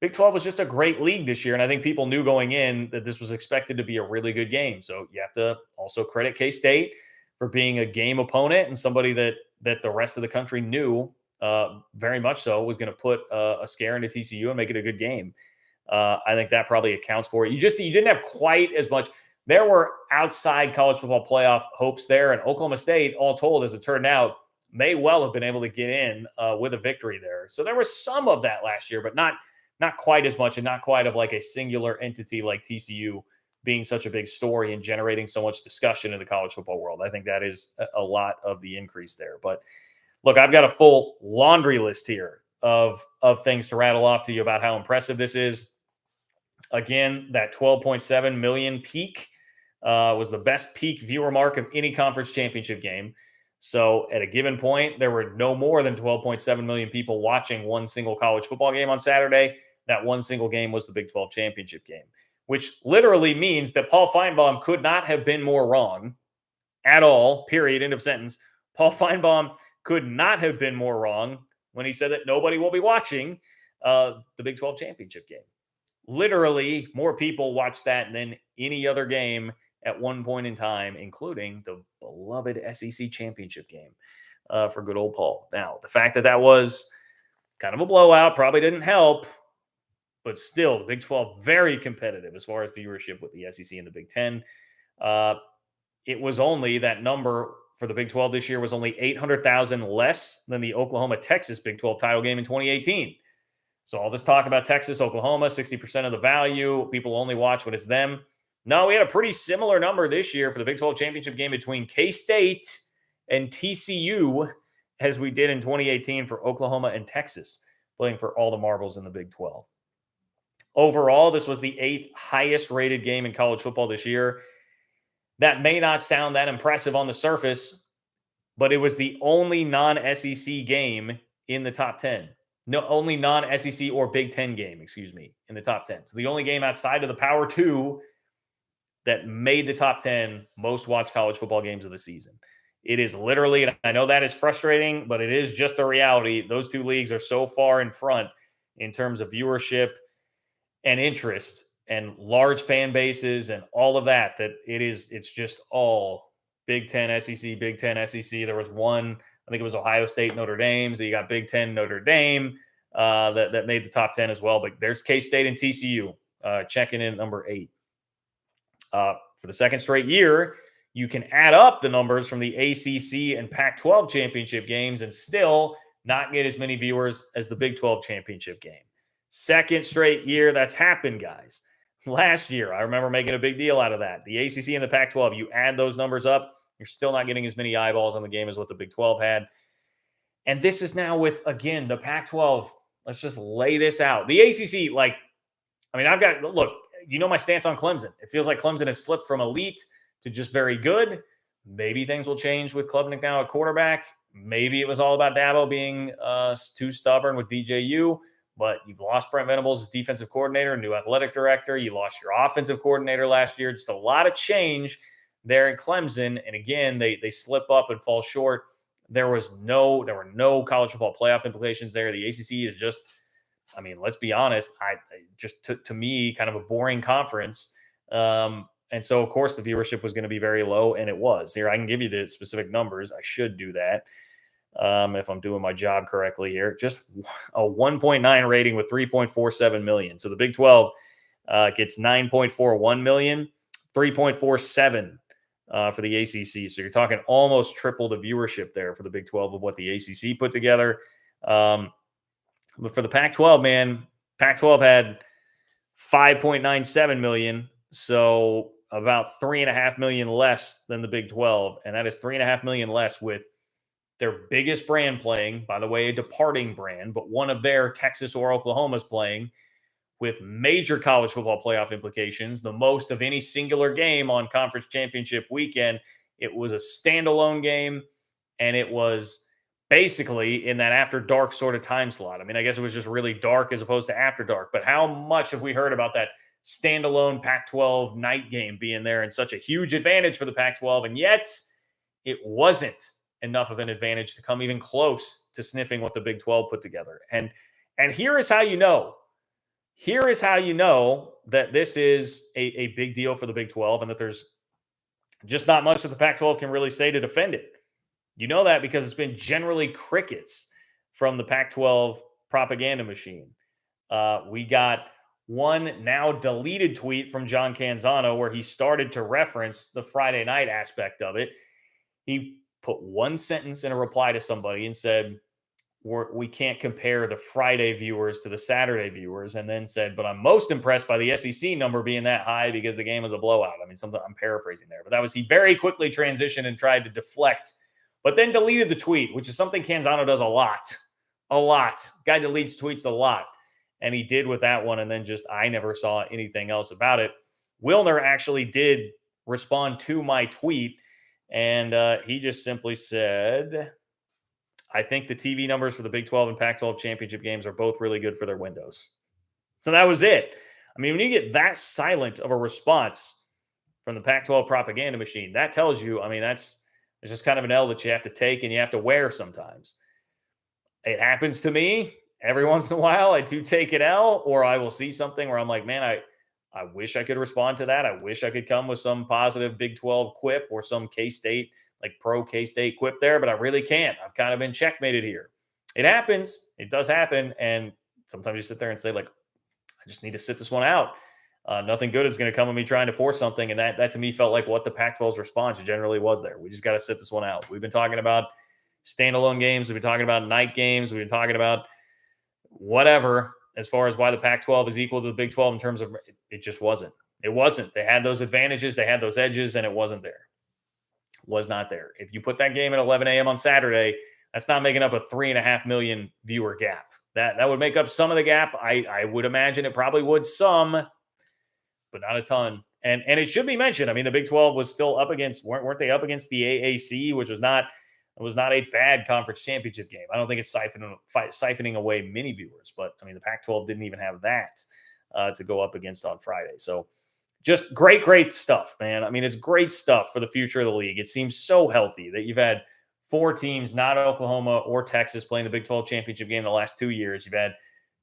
S1: Big 12 was just a great league this year, and I think people knew going in that this was expected to be a really good game. So you have to also credit K-State for being a game opponent and somebody that that the rest of the country knew very much so was going to put a scare into TCU and make it a good game. I think that probably accounts for it. You didn't have quite as much. There were outside college football playoff hopes there, and Oklahoma State, all told, as it turned out, may well have been able to get in with a victory there. So there was some of that last year, but not quite as much, and not quite of like a singular entity like TCU being such a big story and generating so much discussion in the college football world. I think that is a lot of the increase there. But look, I've got a full laundry list here of things to rattle off to you about how impressive this is. Again, that 12.7 million peak was the best peak viewer mark of any conference championship game. So at a given point, there were no more than 12.7 million people watching one single college football game on Saturday. That one single game was the Big 12 championship game, which literally means that Paul Feinbaum could not have been more wrong at all, period, end of sentence. Paul Feinbaum could not have been more wrong when he said that nobody will be watching the Big 12 championship game. Literally, more people watched that than any other game at one point in time, including the beloved SEC championship game for good old Paul. Now, the fact that that was kind of a blowout probably didn't help, but still, the Big 12 very competitive as far as viewership with the SEC and the Big 10. It was only that number for the Big 12 this year was only 800,000 less than the Oklahoma-Texas Big 12 title game in 2018. So all this talk about Texas, Oklahoma, 60% of the value, people only watch when it's them. No, we had a pretty similar number this year for the Big 12 championship game between K-State and TCU as we did in 2018 for Oklahoma and Texas, playing for all the marbles in the Big 12. Overall, this was the 8th highest rated game in college football this year. That may not sound that impressive on the surface, but it was the only non-SEC game in the top 10. No, only non-SEC or Big 10 game, in the top 10. So the only game outside of the Power 2 that made the top 10 most watched college football games of the season. It is literally, and I know that is frustrating, but it is just a reality. Those two leagues are so far in front in terms of viewership and interest and large fan bases and all of that, it's just all Big 10 SEC, Big 10 SEC. There was one, I think it was Ohio State, Notre Dame. So you got Big 10 Notre Dame that made the top 10 as well. But there's K-State and TCU checking in at number 8. For the second straight year, you can add up the numbers from the ACC and Pac-12 championship games and still not get as many viewers as the Big 12 championship game. Second straight year that's happened, guys. Last year, I remember making a big deal out of that. The ACC and the Pac-12, you add those numbers up, you're still not getting as many eyeballs on the game as what the Big 12 had. And this is now with, again, the Pac-12. Let's just lay this out. The ACC, look, you know my stance on Clemson. It feels like Clemson has slipped from elite to just very good. Maybe things will change with Klubnik now at quarterback. Maybe it was all about Dabo being too stubborn with DJU. But you've lost Brent Venables as defensive coordinator, new athletic director. You lost your offensive coordinator last year. Just a lot of change there in Clemson. And again, they slip up and fall short. There were no college football playoff implications there. The ACC is just, let's be honest, to me, kind of a boring conference. And so, of course, the viewership was going to be very low, and it was. Here, I can give you the specific numbers. I should do that. If I'm doing my job correctly here, just a 1.9 rating with 3.47 million. So the Big 12 gets 9.41 million, 3.47 for the ACC. So you're talking almost triple the viewership there for the Big 12 of what the ACC put together. But for the Pac-12, man, Pac-12 had 5.97 million. So about 3.5 million less than the Big 12. And that is 3.5 million less with their biggest brand playing, by the way, a departing brand, but one of their Texas or Oklahoma's playing with major college football playoff implications, the most of any singular game on conference championship weekend. It was a standalone game, and it was basically in that after dark sort of time slot. I guess it was just really dark as opposed to after dark, but how much have we heard about that standalone Pac-12 night game being there and such a huge advantage for the Pac-12, and yet it wasn't enough of an advantage to come even close to sniffing what the Big 12 put together. And here is how you know. Here is how you know that this is a big deal for the Big 12 and that there's just not much that the Pac-12 can really say to defend it. You know that because it's been generally crickets from the Pac-12 propaganda machine. We got one now deleted tweet from John Canzano where he started to reference the Friday night aspect of it. He put one sentence in a reply to somebody and said, we can't compare the Friday viewers to the Saturday viewers, and then said, but I'm most impressed by the SEC number being that high because the game was a blowout. I mean, something I'm paraphrasing there, but that was, he very quickly transitioned and tried to deflect, but then deleted the tweet, which is something Canzano does a lot. Guy deletes tweets a lot. And he did with that one. And then just, I never saw anything else about it. Wilner actually did respond to my tweet. And he just simply said, I think the TV numbers for the Big 12 and Pac-12 championship games are both really good for their windows. So that was it. I mean, when you get that silent of a response from the Pac-12 propaganda machine, that tells you, I mean, it's just kind of an L that you have to take and you have to wear sometimes. It happens to me every once in a while. I do take an L, or I will see something where I'm like, man, I wish I could respond to that. I wish I could come with some positive Big 12 quip or some K-State, like pro K-State quip there, but I really can't. I've kind of been checkmated here. It happens. It does happen. And sometimes you sit there and say, like, I just need to sit this one out. Nothing good is going to come of me trying to force something. And that to me felt like what the Pac-12's response generally was there. We just got to sit this one out. We've been talking about standalone games. We've been talking about night games. We've been talking about whatever as far as why the Pac-12 is equal to the Big 12 in terms of it just wasn't. It wasn't. They had those advantages. They had those edges, and it wasn't there. Was not there. If you put that game at 11 a.m. on Saturday, that's not making up a 3.5 million viewer gap. That would make up some of the gap. I would imagine it probably would some, but not a ton. And it should be mentioned. I mean, the Big 12 was still up against, weren't they up against the AAC, which was not a bad conference championship game. I don't think it's siphoning away many viewers, but I mean, the Pac-12 didn't even have that to go up against on Friday. So just great stuff, man. I mean, it's great stuff for the future of the league. It seems so healthy that you've had 4 teams, not Oklahoma or Texas, playing the Big 12 championship game in the last 2 years. You've had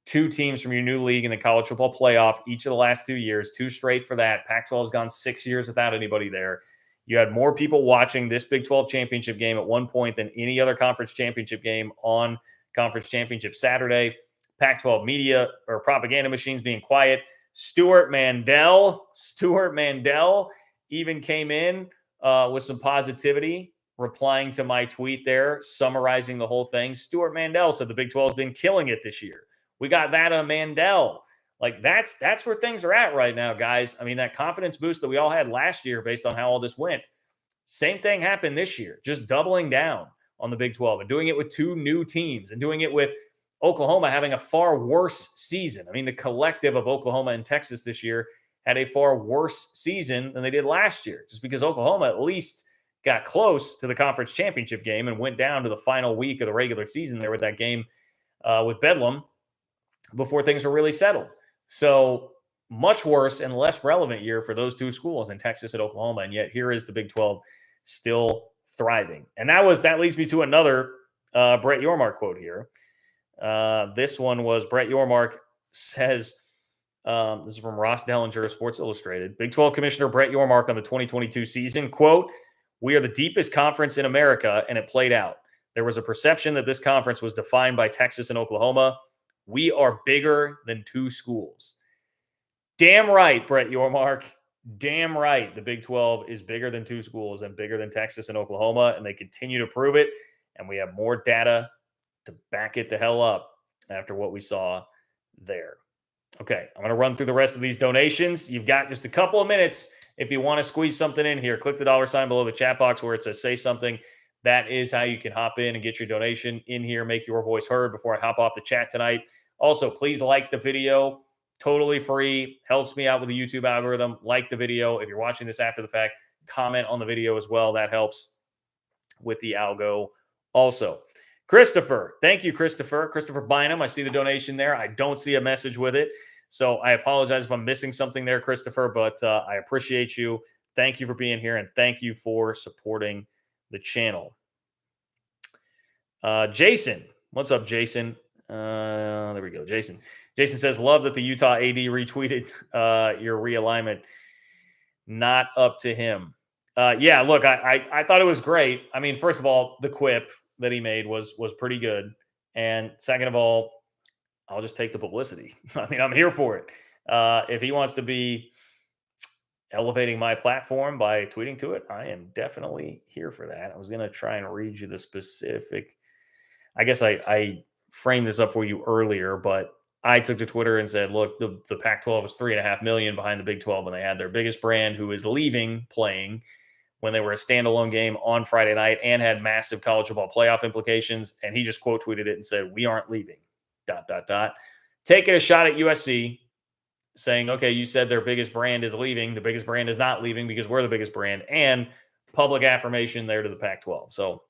S1: 2 teams from your new league in the college football playoff each of the last 2 years, 2 straight for that. Pac-12 has gone 6 years without anybody there. You had more people watching this Big 12 championship game at one point than any other conference championship game on Conference Championship Saturday. Pac-12 media or propaganda machines being quiet. Stuart Mandel even came in with some positivity, replying to my tweet there, summarizing the whole thing. Stuart Mandel said the Big 12 has been killing it this year. We got that on Mandel. Like that's where things are at right now, guys. I mean, that confidence boost that we all had last year based on how all this went, same thing happened this year, just doubling down on the Big 12 and doing it with 2 new teams and doing it with Oklahoma having a far worse season. I mean, the collective of Oklahoma and Texas this year had a far worse season than they did last year, just because Oklahoma at least got close to the conference championship game and went down to the final week of the regular season there with that game with Bedlam before things were really settled. So much worse and less relevant year for those 2 schools in Texas and Oklahoma. And yet here is the Big 12 still thriving. And that leads me to another Brett Yormark quote here. This one was Brett Yormark says, this is from Ross Dellinger of Sports Illustrated. Big 12 Commissioner Brett Yormark on the 2022 season, quote, "We are the deepest conference in America, and it played out. There was a perception that this conference was defined by Texas and Oklahoma. We are bigger than 2 schools." Damn right, Brett Yormark. Damn right. The Big 12 is bigger than 2 schools and bigger than Texas and Oklahoma, and they continue to prove it. And we have more data to back it the hell up after what we saw there. Okay, I'm going to run through the rest of these donations. You've got just a couple of minutes if you want to squeeze something in here. Click the $ below the chat box where it says say something. That is how you can hop in and get your donation in here, make your voice heard before I hop off the chat tonight. Also, please like the video. Totally free. Helps me out with the YouTube algorithm. Like the video. If you're watching this after the fact, comment on the video as well. That helps with the algo also. Christopher. Thank you, Christopher. Christopher Bynum. I see the donation there. I don't see a message with it. So I apologize if I'm missing something there, Christopher, but I appreciate you. Thank you for being here, and thank you for supporting the channel. Jason. What's up, Jason? There we go. Jason says, love that the Utah AD retweeted your realignment. Not up to him. Yeah, look, I thought it was great. I mean, first of all, the quip that he made was pretty good, and second of all, I'll just take the publicity. I mean, I'm here for it. If he wants to be elevating my platform by tweeting to it, I am definitely here for that. I was going to try and read you the specific. I guess I framed this up for you earlier, but I took to Twitter and said, look, the Pac-12 was 3.5 million behind the Big 12 when they had their biggest brand who is leaving playing when they were a standalone game on Friday night and had massive college football playoff implications. And he just quote tweeted it and said, "We aren't leaving. ... Taking a shot at USC, saying, okay, you said their biggest brand is leaving. The biggest brand is not leaving because we're the biggest brand, and public affirmation there to the Pac-12. So,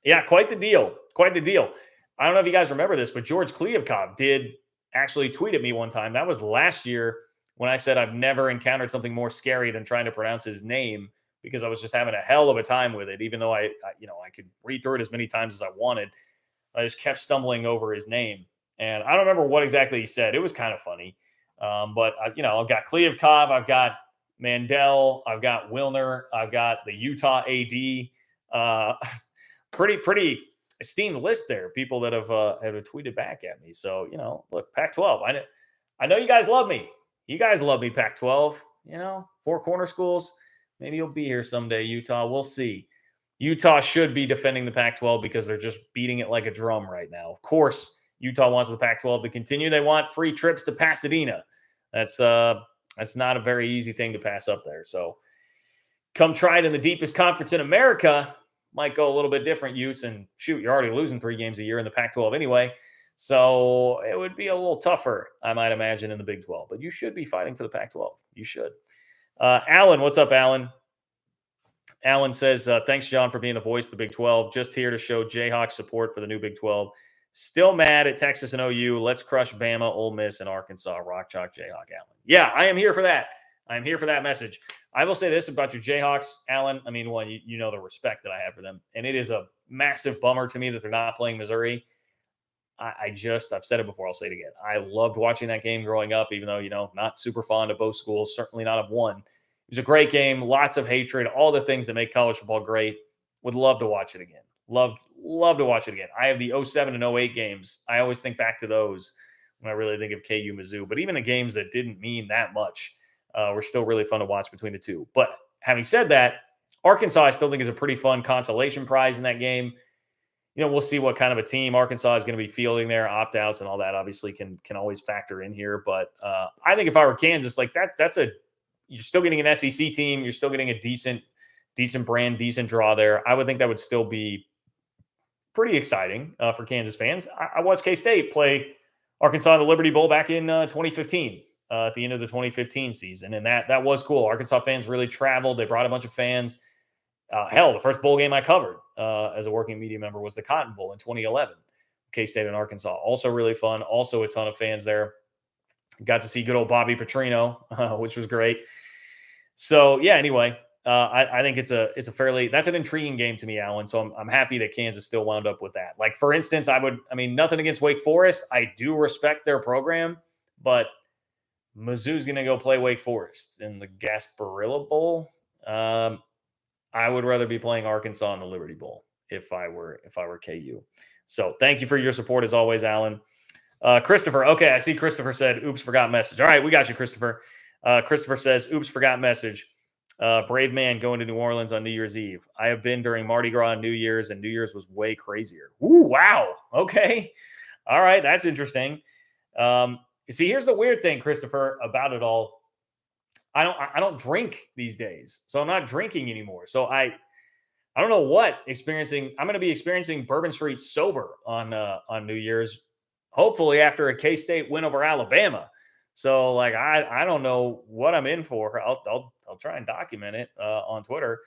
S1: yeah, quite the deal. Quite the deal. I don't know if you guys remember this, but George Kliavkoff did actually tweet at me one time. That was last year when I said I've never encountered something more scary than trying to pronounce his name because I was just having a hell of a time with it. Even though I could read through it as many times as I wanted, I just kept stumbling over his name. And I don't remember what exactly he said. It was kind of funny. But I've got Kliavkoff, I've got Mandel, I've got Wilner, I've got the Utah AD. Pretty esteemed list there. People that have tweeted back at me. So look, Pac-12. I know you guys love me. You guys love me, Pac-12. Four corner schools. Maybe you'll be here someday, Utah. We'll see. Utah should be defending the Pac-12 because they're just beating it like a drum right now. Of course, Utah wants the Pac-12 to continue. They want free trips to Pasadena. That's not a very easy thing to pass up there. So come try it in the deepest conference in America. Might go a little bit different, Utes. And shoot, you're already losing 3 games a year in the Pac-12 anyway. So it would be a little tougher, I might imagine, in the Big 12. But you should be fighting for the Pac-12. You should. Alan, what's up, Alan? Alan says, thanks, John, for being the voice of the Big 12. Just here to show Jayhawks support for the new Big 12. Still mad at Texas and OU. Let's crush Bama, Ole Miss, and Arkansas. Rock Chalk Jayhawk, Alan. Yeah, I am here for that. I am here for that message. I will say this about your Jayhawks, Alan. I mean, one, you know the respect that I have for them. And it is a massive bummer to me that they're not playing Missouri. I've said it before, I'll say it again. I loved watching that game growing up, even though, not super fond of both schools, certainly not of one. It was a great game, lots of hatred, all the things that make college football great. Would love to watch it again. Love to watch it again. I have the 07 and 08 games. I always think back to those when I really think of KU Mizzou. But even the games that didn't mean that much were still really fun to watch between the two. But having said that, Arkansas I still think is a pretty fun consolation prize in that game. We'll see what kind of a team Arkansas is going to be fielding there. Opt-outs and all that obviously can always factor in here. But I think if I were Kansas, like you're still getting an SEC team. You're still getting a decent brand, decent draw there. I would think that would still be pretty exciting for Kansas fans. I watched K-State play Arkansas in the Liberty Bowl back in 2015, at the end of the 2015 season. And that was cool. Arkansas fans really traveled. They brought a bunch of fans. The first bowl game I covered as a working media member was the Cotton Bowl in 2011. K-State and Arkansas. Also really fun. Also a ton of fans there. Got to see good old Bobby Petrino, which was great. So, yeah, anyway, I think that's an intriguing game to me, Alan. So I'm happy that Kansas still wound up with that. Like, for instance, nothing against Wake Forest. I do respect their program, but Mizzou's going to go play Wake Forest in the Gasparilla Bowl. I would rather be playing Arkansas in the Liberty Bowl if I were KU. So thank you for your support as always, Alan. Christopher. Okay. I see Christopher said, oops, forgot message. All right. We got you, Christopher. Christopher says, oops, forgot message. Brave man going to New Orleans on New Year's Eve. I have been during Mardi Gras and New Year's, and New Year's was way crazier. Ooh, wow. Okay. All right. That's interesting. See, here's the weird thing, Christopher, about it all. I don't drink these days, so I'm not drinking anymore. So I don't know what experiencing. I'm going to be experiencing Bourbon Street sober on New Year's, hopefully after a K-State win over Alabama. So like I don't know what I'm in for. I'll try and document it on Twitter.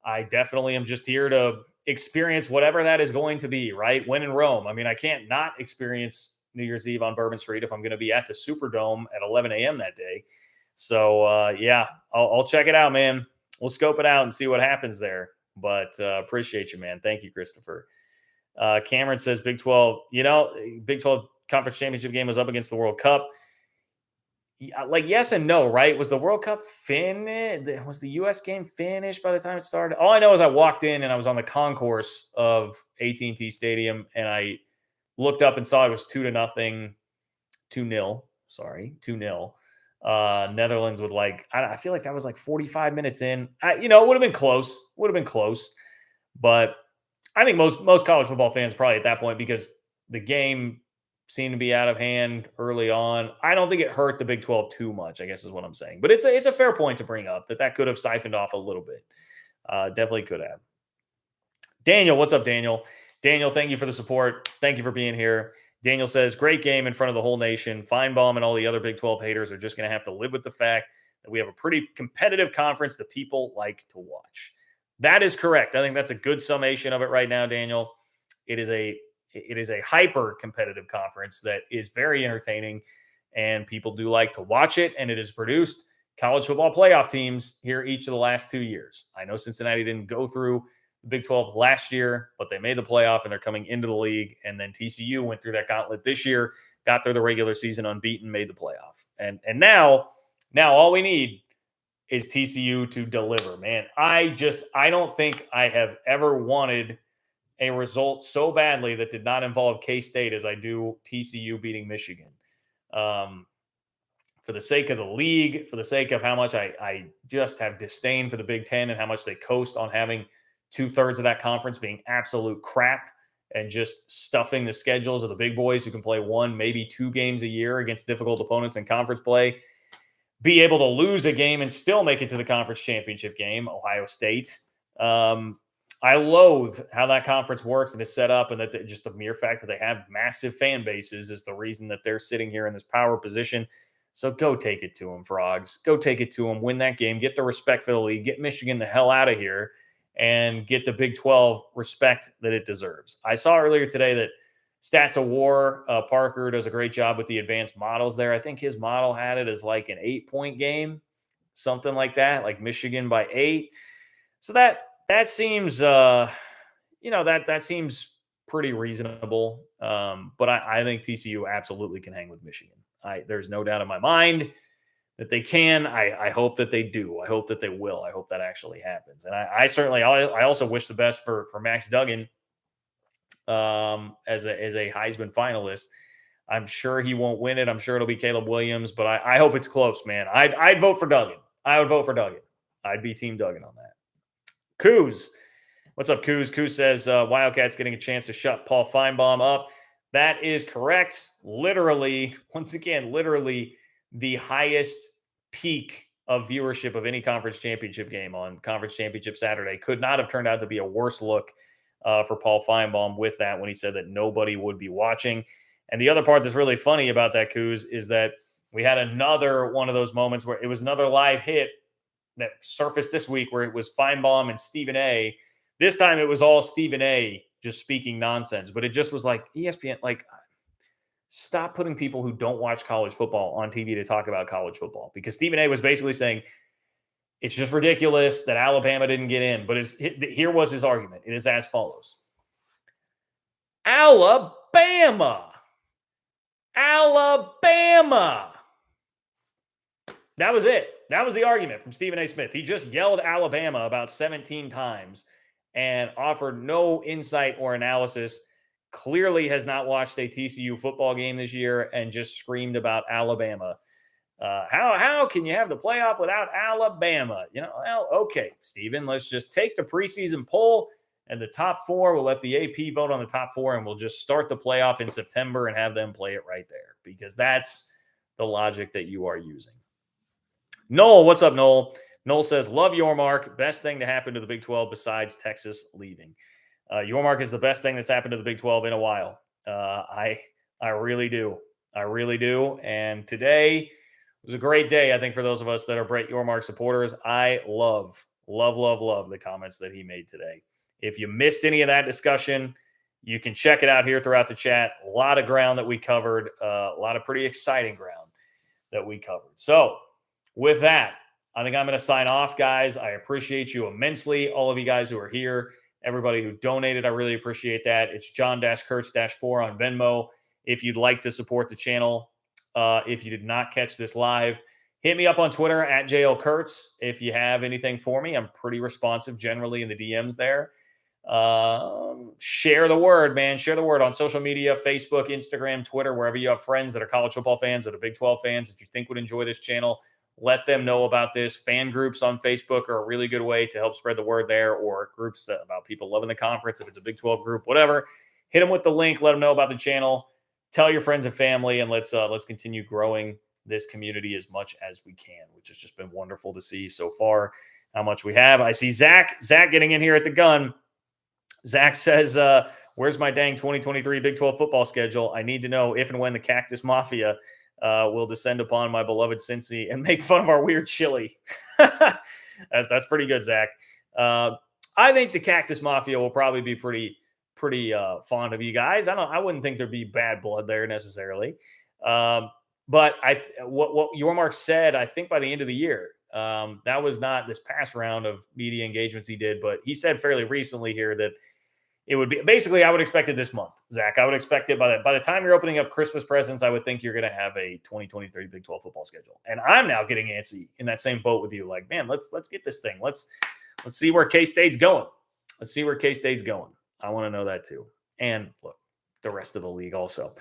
S1: I definitely am just here to experience whatever that is going to be. Right, when in Rome. I mean, I can't not experience New Year's Eve on Bourbon Street if I'm going to be at the Superdome at 11 a.m. that day. So, yeah, I'll check it out, man. We'll scope it out and see what happens there. But appreciate you, man. Thank you, Christopher. Cameron says Big 12, Big 12 Conference Championship game was up against the World Cup. like yes and no, right? Was the World Cup finished? Was the U.S. game finished by the time it started? All I know is I walked in and I was on the concourse of AT&T Stadium, and I looked up and saw it was 2-0, 2-0. Sorry, 2-0. Netherlands would I feel like that was like 45 minutes in. It would have been close. Would have been close, but I think most college football fans probably at that point, because the game seemed to be out of hand early on. I don't think it hurt the Big 12 too much, I guess is what I'm saying. But it's a fair point to bring up that could have siphoned off a little bit. Definitely could have. Daniel, what's up, Daniel? Daniel, thank you for the support. Thank you for being here. Daniel says, great game in front of the whole nation. Feinbaum and all the other Big 12 haters are just going to have to live with the fact that we have a pretty competitive conference that people like to watch. That is correct. I think that's a good summation of it right now, Daniel. It is a hyper competitive conference that is very entertaining, and people do like to watch it, and it has produced college football playoff teams here each of the last 2 years. I know Cincinnati didn't go through the Big 12 last year, but they made the playoff and they're coming into the league. And then TCU went through that gauntlet this year, got through the regular season unbeaten, made the playoff. And now all we need is TCU to deliver, man. I don't think I have ever wanted a result so badly that did not involve K-State as I do TCU beating Michigan. For the sake of the league, for the sake of how much I just have disdain for the Big Ten and how much they coast on having 2/3 of that conference being absolute crap and just stuffing the schedules of the big boys who can play 1, maybe 2 games a year against difficult opponents in conference play, be able to lose a game and still make it to the conference championship game, Ohio State. I loathe how that conference works and is set up, and that just the mere fact that they have massive fan bases is the reason that they're sitting here in this power position. So go take it to them, Frogs. Go take it to them. Win that game. Get the respect for the league. Get Michigan the hell out of here and get the Big 12 respect that it deserves. I saw earlier today that Stats of War, Parker does a great job with the advanced models there. I think his model had it as like an 8-point game, something like that, like Michigan by 8. So that seems, that seems pretty reasonable. But I think TCU absolutely can hang with Michigan. There's no doubt in my mind that they can. I hope that they do. I hope that they will. I hope that actually happens. And I certainly, I also wish the best for Max Duggan as a Heisman finalist. I'm sure he won't win it. I'm sure it'll be Caleb Williams, but I hope it's close, man. I'd vote for Duggan. I would vote for Duggan. I'd be Team Duggan on that. Coos. What's up, Coos? Coos says Wildcats getting a chance to shut Paul Feinbaum up. That is correct. Literally, once again, the highest peak of viewership of any conference championship game on Conference Championship Saturday. Could not have turned out to be a worse look for Paul Feinbaum with that when he said that nobody would be watching. And the other part that's really funny about that, Coos, is that we had another one of those moments where it was another live hit that surfaced this week where it was Feinbaum and Stephen A. This time it was all Stephen A. just speaking nonsense, but it just was like ESPN, like, stop putting people who don't watch college football on TV to talk about college football, because Stephen A. was basically saying it's just ridiculous that Alabama didn't get in. But here was his argument. It is as follows. Alabama. That was it. That was the argument from Stephen A. Smith. He just yelled Alabama about 17 times and offered no insight or analysis. Clearly has not watched a TCU football game this year and just screamed about Alabama. How can you have the playoff without Alabama? Well, okay, Stephen, let's just take the preseason poll and the top 4. We'll let the AP vote on the top 4, and we'll just start the playoff in September and have them play it right there, because that's the logic that you are using. Noel, what's up, Noel? Noel says, love Yormark. Best thing to happen to the Big 12 besides Texas leaving. Yormark is the best thing that's happened to the Big 12 in a while. I really do. I really do. And today was a great day, I think, for those of us that are Brett Yormark supporters. I love the comments that he made today. If you missed any of that discussion, you can check it out here throughout the chat. A lot of ground that we covered, a lot of pretty exciting ground that we covered. So with that, I think I'm going to sign off, guys. I appreciate you immensely, all of you guys who are here. Everybody who donated, I really appreciate that. It's John-Kurtz-4 on Venmo. If you'd like to support the channel if you did not catch this live. Hit me up on Twitter at JL Kurtz if you have anything for me. I'm pretty responsive generally in the DMs there. Share the word, man. Share the word on social media, Facebook, Instagram, Twitter, wherever you have friends that are college football fans, that are Big 12 fans that you think would enjoy this channel. Let them know about this. Fan groups on Facebook are a really good way to help spread the word there, or groups about people loving the conference. If it's a Big 12 group, whatever, hit them with the link. Let them know about the channel. Tell your friends and family, and let's continue growing this community as much as we can, which has just been wonderful to see so far how much we have. I see Zach getting in here at the gun. Zach says, where's my dang 2023 Big 12 football schedule? I need to know if and when the Cactus Mafia will descend upon my beloved Cincy and make fun of our weird chili. That's pretty good, Zach. I think the Cactus Mafia will probably be pretty fond of you guys. I wouldn't think there'd be bad blood there necessarily. But what Yormark said, I think by the end of the year, that was not this past round of media engagements he did, but he said fairly recently here that it would be basically, I would expect it this month, Zach. I would expect it by the time you're opening up Christmas presents, I would think you're going to have a 2023 Big 12 football schedule. And I'm now getting antsy in that same boat with you. Like, man, let's get this thing. Let's see where K-State's going. Let's see where K-State's going. I want to know that too. And look, the rest of the league also.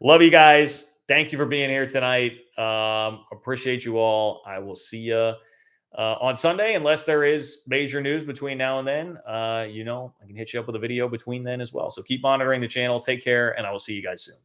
S1: Love you guys. Thank you for being here tonight. Appreciate you all. I will see you on Sunday, unless there is major news between now and then. I can hit you up with a video between then as well. So keep monitoring the channel. Take care, and I will see you guys soon.